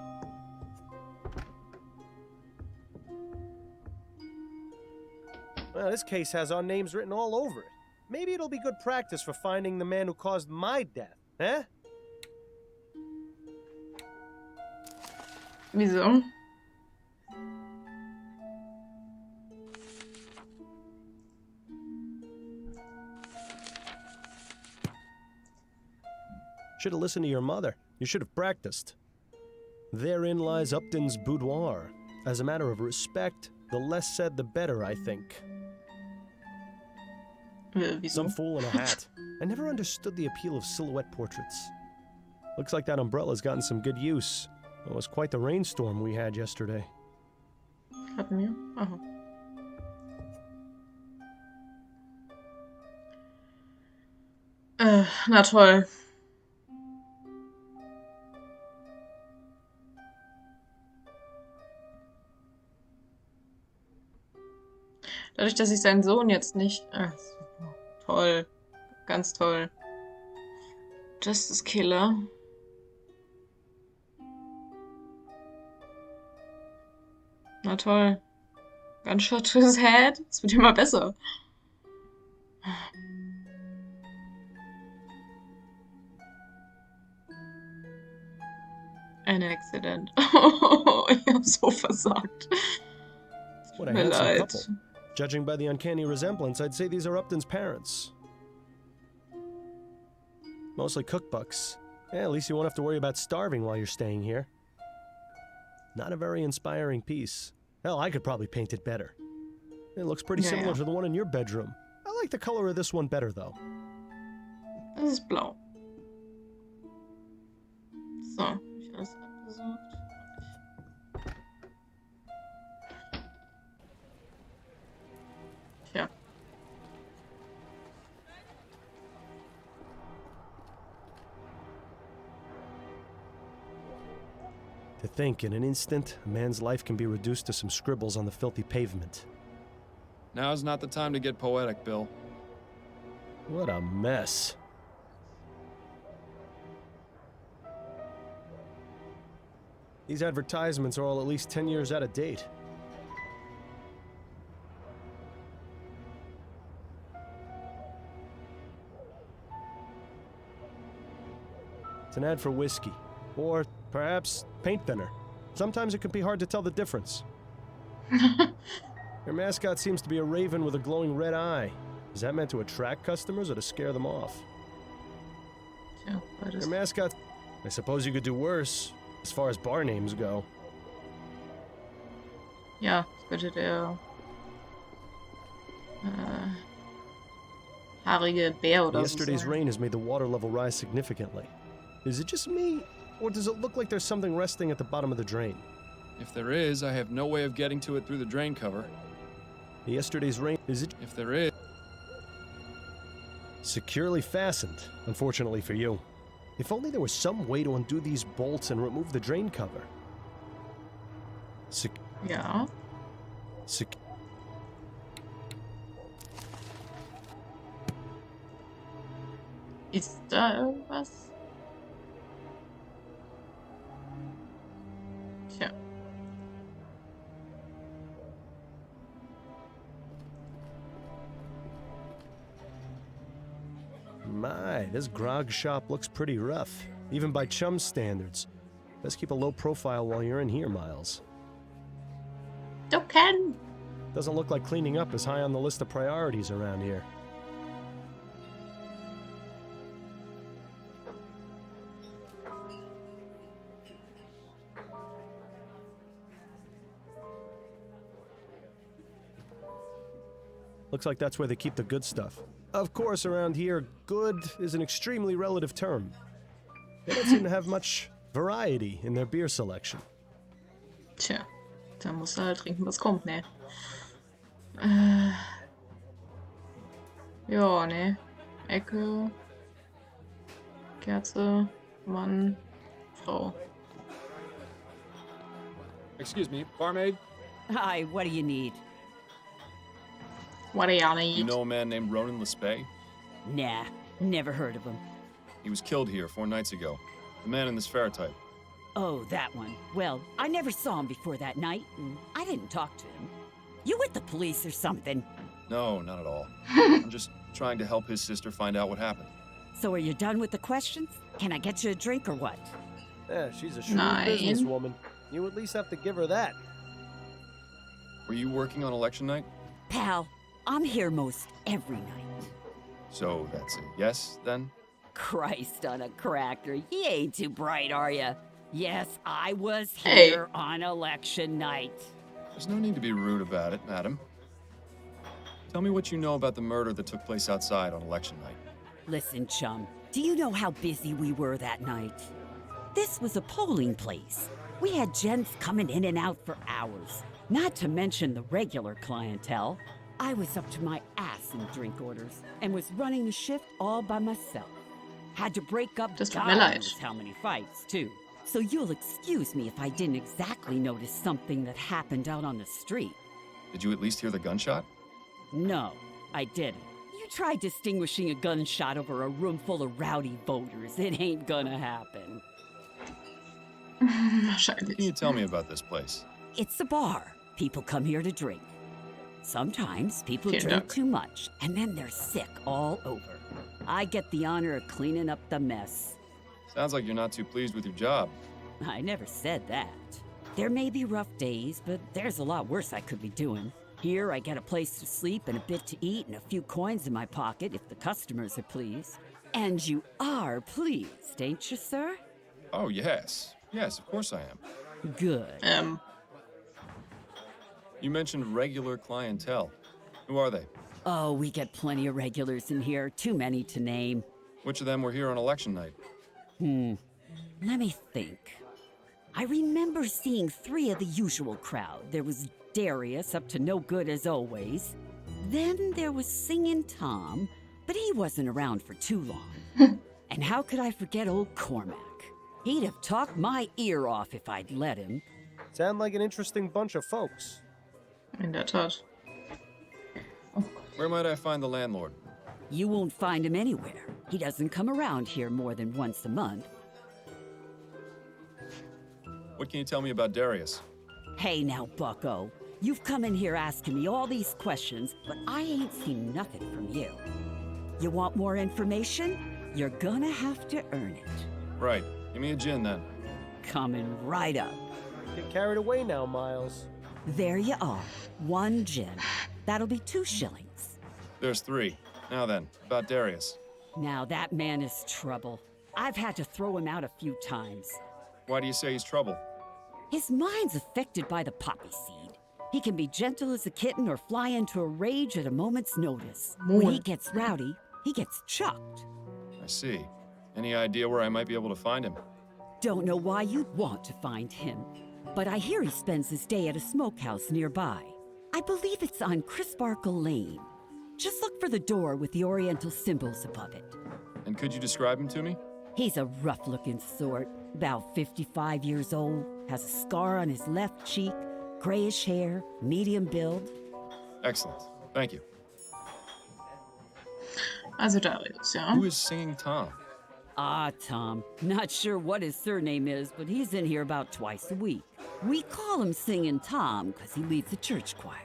Well, this case has our names written all over it. Maybe it'll be good practice for finding the man who caused my death, eh? Wieso? Should have listened to your mother. You should have practiced. Therein lies Upton's boudoir. As a matter of respect, the less said the better, I think. Some fool in a hat. I never understood the appeal of silhouette portraits. Looks like that umbrella's gotten some good use. It was quite the rainstorm we had yesterday. Hatten wir? Aha. Na toll. Dadurch, dass ich seinen Sohn jetzt nicht... Ach, toll. Ganz toll. Justice Killer. Na toll. Gunshot to his head. Es wird immer besser. Ein Accident. Oh, ich hab so versagt. What a Mir handsome leid. couple. Judging by the uncanny resemblance, I'd say these are Upton's parents. Mostly cookbooks. Yeah, at least you won't have to worry about starving while you're staying here. Not a very inspiring piece. Hell, I could probably paint it better. It looks pretty similar to the one in your bedroom. I like the color of this one better, though. Das ist blau. So, hab ich alles abgesucht? Tja. To think, in an instant, a man's life can be reduced to some scribbles on the filthy pavement. Now's not the time to get poetic, Bill. What a mess. These advertisements are all at least 10 years out of date. It's an ad for whiskey. Or perhaps paint thinner. Sometimes it can be hard to tell the difference. Your mascot seems to be a raven with a glowing red eye. Is that meant to attract customers or to scare them off? Tja, beides. Your mascot... I suppose you could do worse, as far as bar names go. Ja, das könnte der haarige Bär oder so Yesterday's sein. rain has made the water level rise significantly. Is it just me, or does it look like there's something resting at the bottom of the drain? If there is, I have no way of getting to it through the drain cover. Yesterday's rain... Is it... If there is... Securely fastened, unfortunately for you. If only there was some way to undo these bolts and remove the drain cover. Ja. Ist da irgendwas? Tja. My, this grog shop looks pretty rough, even by chum standards. Best keep a low profile while you're in here, Miles. Okay. Doesn't look like cleaning up is high on the list of priorities around here. Looks like that's where they keep the good stuff. Of course, around here, good is an extremely relative term. They don't seem to have much variety in their beer selection. Tja, dann musst du halt trinken, was kommt, ne? Ja, ne? Ecke, Kerze, Mann, Frau. Excuse me, barmaid? Hi, what do you need? What do y'all You need? know a man named Ronan Lespay? Nah, never heard of him. He was killed here 4 nights ago. The man in this ferrotype. Oh, that one. Well, I never saw him before that night, and I didn't talk to him. You with the police or something? No, not at all. I'm just trying to help his sister find out what happened. So are you done with the questions? Can I get you a drink or what? Yeah, she's a shrewd Nine. businesswoman. You at least have to give her that. Were you working on election night? Pal, I'm here most every night. So that's a yes, then? Christ on a cracker, you ain't too bright, are you? Yes, I was Hey. here on election night. There's no need to be rude about it, madam. Tell me what you know about the murder that took place outside on election night. Listen, chum, do you know how busy we were that night? This was a polling place. We had gents coming in and out for hours, not to mention the regular clientele. I was up to my ass in drink orders and was running the shift all by myself. Had to break up Das tut God mir leid. knows how many fights, too. So you'll excuse me if I didn't exactly notice something that happened out on the street. Did you at least hear the gunshot? No, I didn't. You try distinguishing a gunshot over a room full of rowdy voters. It ain't gonna happen. What can Wahrscheinlich. you tell me about this place? It's a bar. People come here to drink. Sometimes people Vielen drink Dank. too much, and then they're sick all over. I get the honor of cleaning up the mess. Sounds like you're not too pleased with your job. I never said that. There may be rough days, but there's a lot worse I could be doing. Here, I get a place to sleep and a bit to eat and a few coins in my pocket if the customers are pleased. And you are pleased, ain't you, sir? Oh, yes. Yes, of course I am. Good. You mentioned regular clientele. Who are they? Oh, we get plenty of regulars in here, too many to name. Which of them were here on election night? Let me think. I remember seeing 3 of the usual crowd. There was Darius, up to no good as always. Then there was Singin' Tom, but he wasn't around for too long. And how could I forget old Cormac? He'd have talked my ear off if I'd let him. Sound like an interesting bunch of folks. In der Tat. Where might I find the landlord? You won't find him anywhere. He doesn't come around here more than once a month. What can you tell me about Darius? Hey now, bucko. You've come in here asking me all these questions, but I ain't seen nothing from you. You want more information? You're gonna have to earn it. Right. Give me a gin, then. Coming right up. Get carried away now, Miles. There you are. 1 gin. That'll be 2 shillings. There's 3. Now then, about Darius. Now that man is trouble. I've had to throw him out a few times. Why do you say he's trouble? His mind's affected by the poppy seed. He can be gentle as a kitten or fly into a rage at a moment's notice. When he gets rowdy, he gets chucked. I see. Any idea where I might be able to find him? Don't know why you'd want to find him, but I hear he spends his day at a smokehouse nearby. I believe it's on Crisparkle Lane. Just look for the door with the oriental symbols above it. And could you describe him to me? He's a rough-looking sort, about 55 years old, has a scar on his left cheek, grayish hair, medium build. Excellent. Thank you. Also Darius, ja. Who is Singing Tom? Ah, Tom. Not sure what his surname is, but he's in here about twice a week. We call him Singin' Tom because he leads a church choir.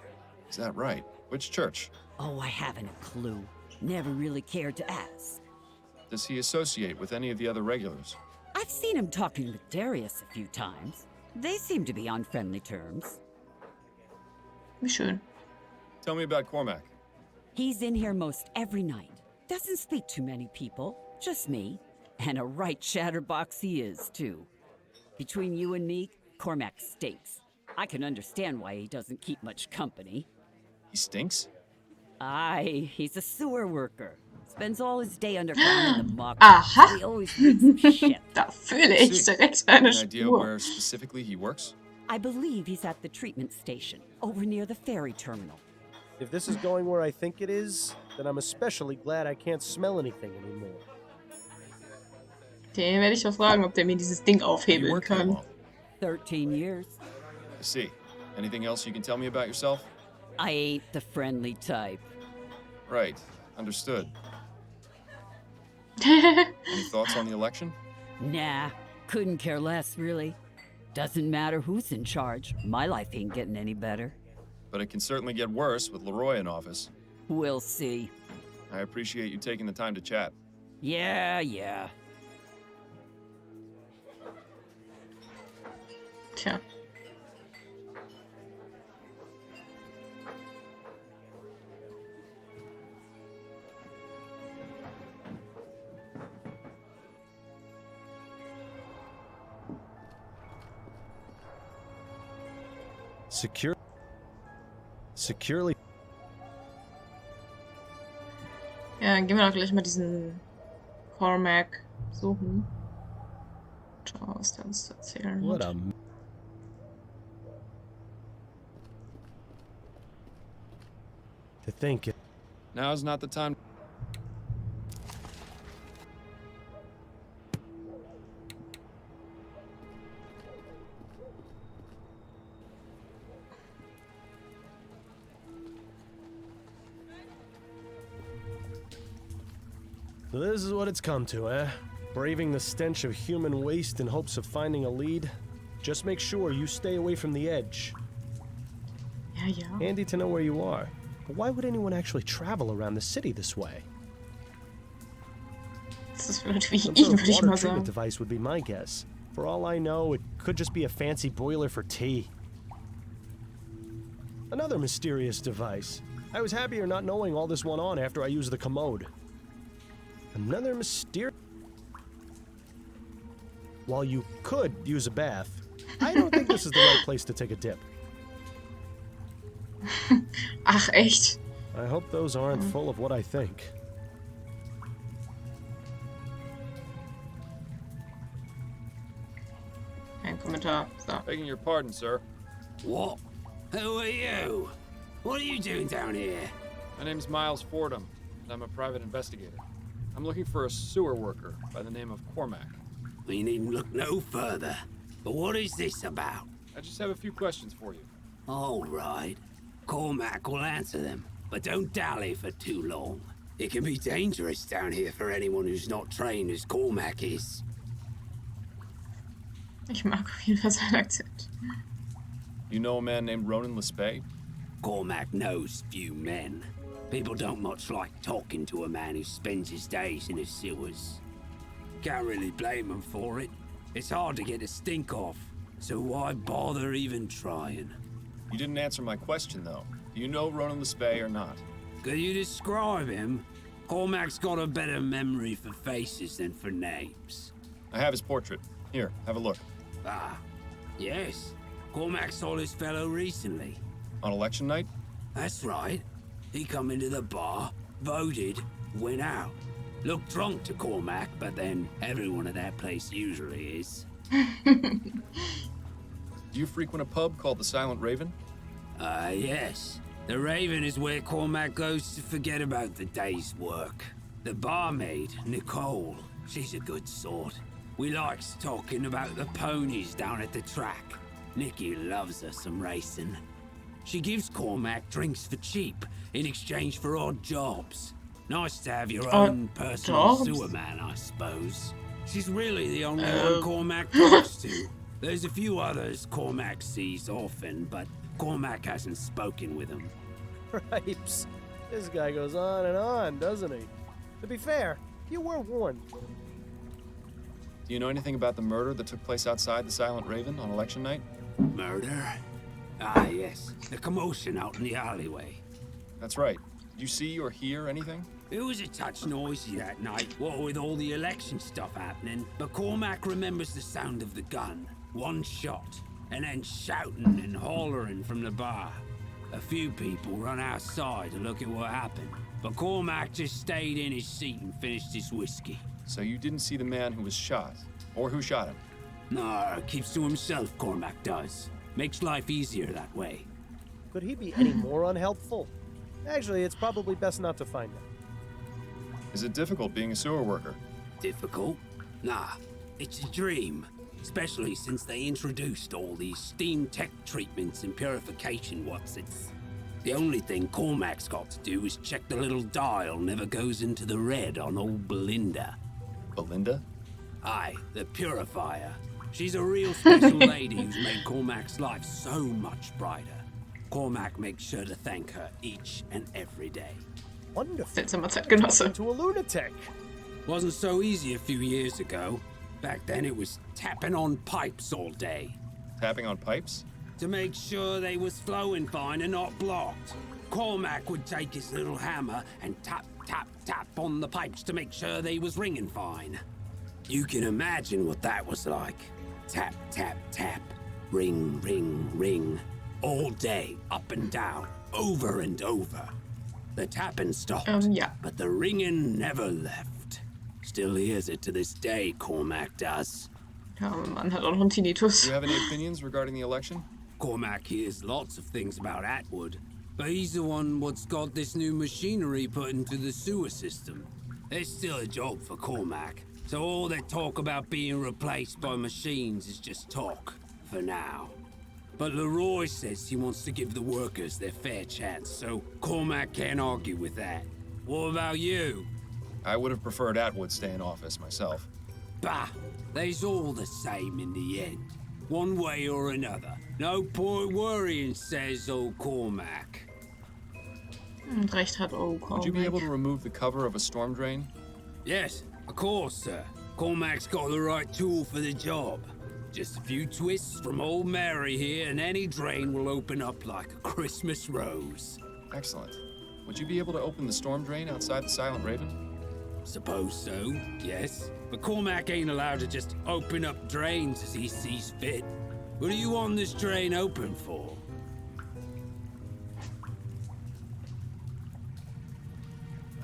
Is that right? Which church? Oh, I haven't a clue. Never really cared to ask. Does he associate with any of the other regulars? I've seen him talking with Darius a few times. They seem to be on friendly terms. Wie schön. Tell me about Cormac. He's in here most every night. Doesn't speak to many people, just me. And a right chatterbox he is, too. Between you and me, Cormac stinks. I can understand why he doesn't keep much company. He stinks? Aye, he's a sewer worker. Spends all his day underground in the muck. Aha. He always needs some shit. Da fühle ich direkt eine Any idea Spur. where specifically he works? I believe he's at the treatment station, over near the ferry terminal. If this is going where I think it is, then I'm especially glad I can't smell anything anymore. Den werde ich mal fragen, ob der mir dieses Ding aufhebeln kann. 13 years. I see. Anything else you can tell me about yourself? I ain't the friendly type. Right. Understood. Any thoughts on the election? Nah, couldn't care less, really. Doesn't matter who's in charge. My life ain't getting any better. But it can certainly get worse with Leroy in office. We'll see. I appreciate you taking the time to chat. Yeah. Tja. Securely. Ja, dann gehen wir doch gleich mal diesen Cormac suchen. Schauen, was der uns zu erzählen What hat. a... To think it... Now's not the time. So this is what it's come to, eh? Braving the stench of human waste in hopes of finding a lead? Just make sure you stay away from the edge. Ja. Handy to know where you are. But why would anyone actually travel around the city this way? Das ist vielleicht wie Some ihn, sort of würde ich water mal treatment sagen. device would be my guess. For all I know, it could just be a fancy boiler for tea. Another mysterious device. I was happier not knowing all this went on after I used the commode. Another mysterious... While you could use a bath, I don't think this is the right place to take a dip. Ach, echt? I hope those aren't full of what I think. Ein Kommentar. So. Begging your pardon, sir. What? Who are you? What are you doing down here? My name's Miles Fordham, and I'm a private investigator. I'm looking for a sewer worker by the name of Cormac. You needn't look no further. But what is this about? I just have a few questions for you. All right. Cormac will answer them, but don't dally for too long. It can be dangerous down here for anyone who's not trained as Cormac is. Ich mag auf jeden Fall seinen Akzent. You know a man named Ronan Lespay? Cormac knows few men. People don't much like talking to a man who spends his days in the sewers. Can't really blame him for it. It's hard to get a stink off, so why bother even trying? You didn't answer my question, though. Do you know Ronan Lespay or not? Could you describe him? Cormac's got a better memory for faces than for names. I have his portrait. Here, have a look. Ah, yes. Cormac saw this fellow recently. On election night? That's right. He come into the bar, voted, went out. Looked drunk to Cormac, but then everyone at that place usually is. Do you frequent a pub called the Silent Raven? Yes. The Raven is where Cormac goes to forget about the day's work. The barmaid, Nicole, she's a good sort. We likes talking about the ponies down at the track. Nikki loves her some racing. She gives Cormac drinks for cheap in exchange for odd jobs. Nice to have your own personal sewer man, I suppose. She's really the only one Cormac talks to. There's a few others Cormac sees often, but Cormac hasn't spoken with them. Ripes. This guy goes on and on, doesn't he? To be fair, you were warned. Do you know anything about the murder that took place outside the Silent Raven on election night? Murder? Ah, yes. The commotion out in the alleyway. That's right. Did you see or hear anything? It was a touch noisy that night, what with all the election stuff happening, but Cormac remembers the sound of the gun. One shot, and then shouting and hollering from the bar. A few people run outside to look at what happened, but Cormac just stayed in his seat and finished his whiskey. So you didn't see the man who was shot, or who shot him? No, keeps to himself, Cormac does. Makes life easier that way. Could he be any more unhelpful? Actually, it's probably best not to find out. Is it difficult being a sewer worker? Difficult? Nah, it's a dream. Especially since they introduced all these steam tech treatments and purification whatsits. The only thing Cormac's got to do is check the little dial never goes into the red on old Belinda. Belinda? Aye, the purifier. She's a real special lady who's made Cormac's life so much brighter. Cormac makes sure to thank her each and every day. Wonderful. To a lunatic. Wasn't so easy a few years ago. Back then it was tapping on pipes all day. Tapping on pipes? To make sure they was flowing fine and not blocked. Cormac would take his little hammer and tap, tap, tap on the pipes to make sure they was ringing fine. You can imagine what that was like. Tap, tap, tap. Ring, ring, ring. All day, up and down, over and over. The tapping stopped, but the ringing never left. Still hears it to this day, Cormac does. Ja, man hat auch noch einen Tinnitus. Do you have any opinions regarding the election? Cormac hears lots of things about Atwood, but he's the one what's got this new machinery put into the sewer system. There's still a job for Cormac, so all that talk about being replaced by machines is just talk, for now. But Leroy says he wants to give the workers their fair chance, so Cormac can't argue with that. What about you? I would have preferred Atwood stay in office myself. Bah, they's all the same in the end. One way or another. No point worrying, says old Cormac. Recht hat Cormac. Would you be able to remove the cover of a storm drain? Yes, of course, sir. Cormac's got the right tool for the job. Just a few twists from old Mary here and any drain will open up like a Christmas rose. Excellent. Would you be able to open the storm drain outside the Silent Raven? Suppose so, yes. But Cormac ain't allowed to just open up drains as he sees fit. What do you want this drain open for?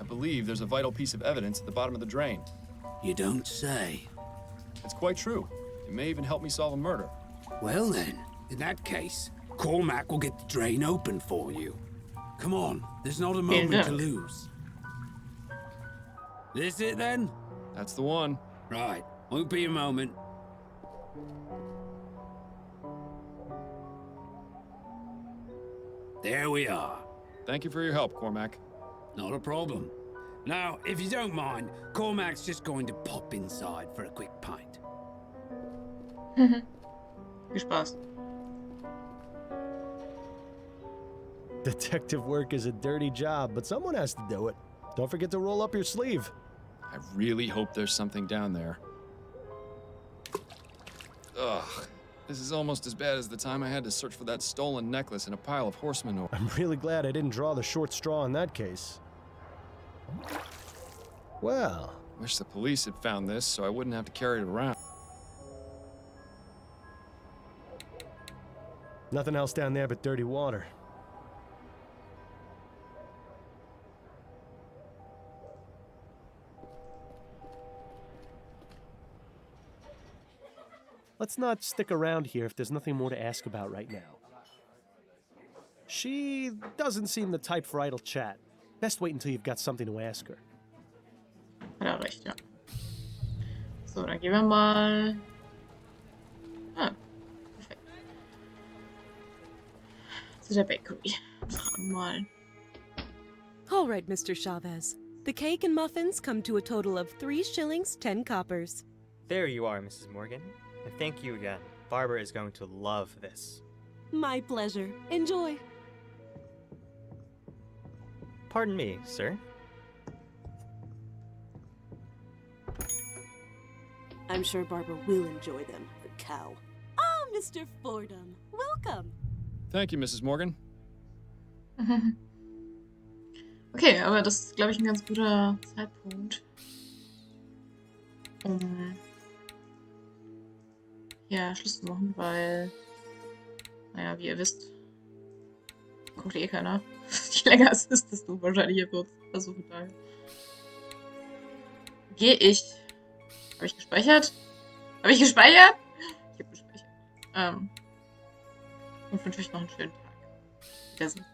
I believe there's a vital piece of evidence at the bottom of the drain. You don't say. It's quite true. It may even help me solve a murder. Well then, in that case, Cormac will get the drain open for you. Come on, there's not a moment to lose. This it then? That's the one. Right, won't be a moment. There we are. Thank you for your help, Cormac. Not a problem. Now, if you don't mind, Cormac's just going to pop inside for a quick pint. Viel Spaß. Detective work is a dirty job, but someone has to do it. Don't forget to roll up your sleeve. I really hope there's something down there. Ugh. This is almost as bad as the time I had to search for that stolen necklace in a pile of horse manure. I'm really glad I didn't draw the short straw in that case. Well. Wish the police had found this so I wouldn't have to carry it around. Nothing else down there but dirty water. Let's not stick around here if there's nothing more to ask about right now. She doesn't seem the type for idle chat. Best wait until you've got something to ask her. Hat recht, ja. So, dann gehen wir mal... perfekt. Zu der Bakery. Fragen mal. All right, Mr. Chavez. The cake and muffins come to a total of 3 shillings, 10 coppers. There you are, Mrs. Morgan. And thank you again. Barbara is going to love this. My pleasure. Enjoy. Pardon me, sir. I'm sure Barbara will enjoy them, the cow. Ah, Mr. Fordham. Welcome. Thank you, Mrs. Morgan. Okay, aber das ist, glaube ich, ein ganz guter Zeitpunkt, um ja, Schluss zu machen, weil, naja, wie ihr wisst, Guckt eh keiner. Je länger es ist, desto wahrscheinlicher wird es. Also von daher. Gehe ich. Habe ich gespeichert? Habe ich gespeichert? Ich habe gespeichert. Und wünsche euch noch einen schönen Tag. Wiedersehen.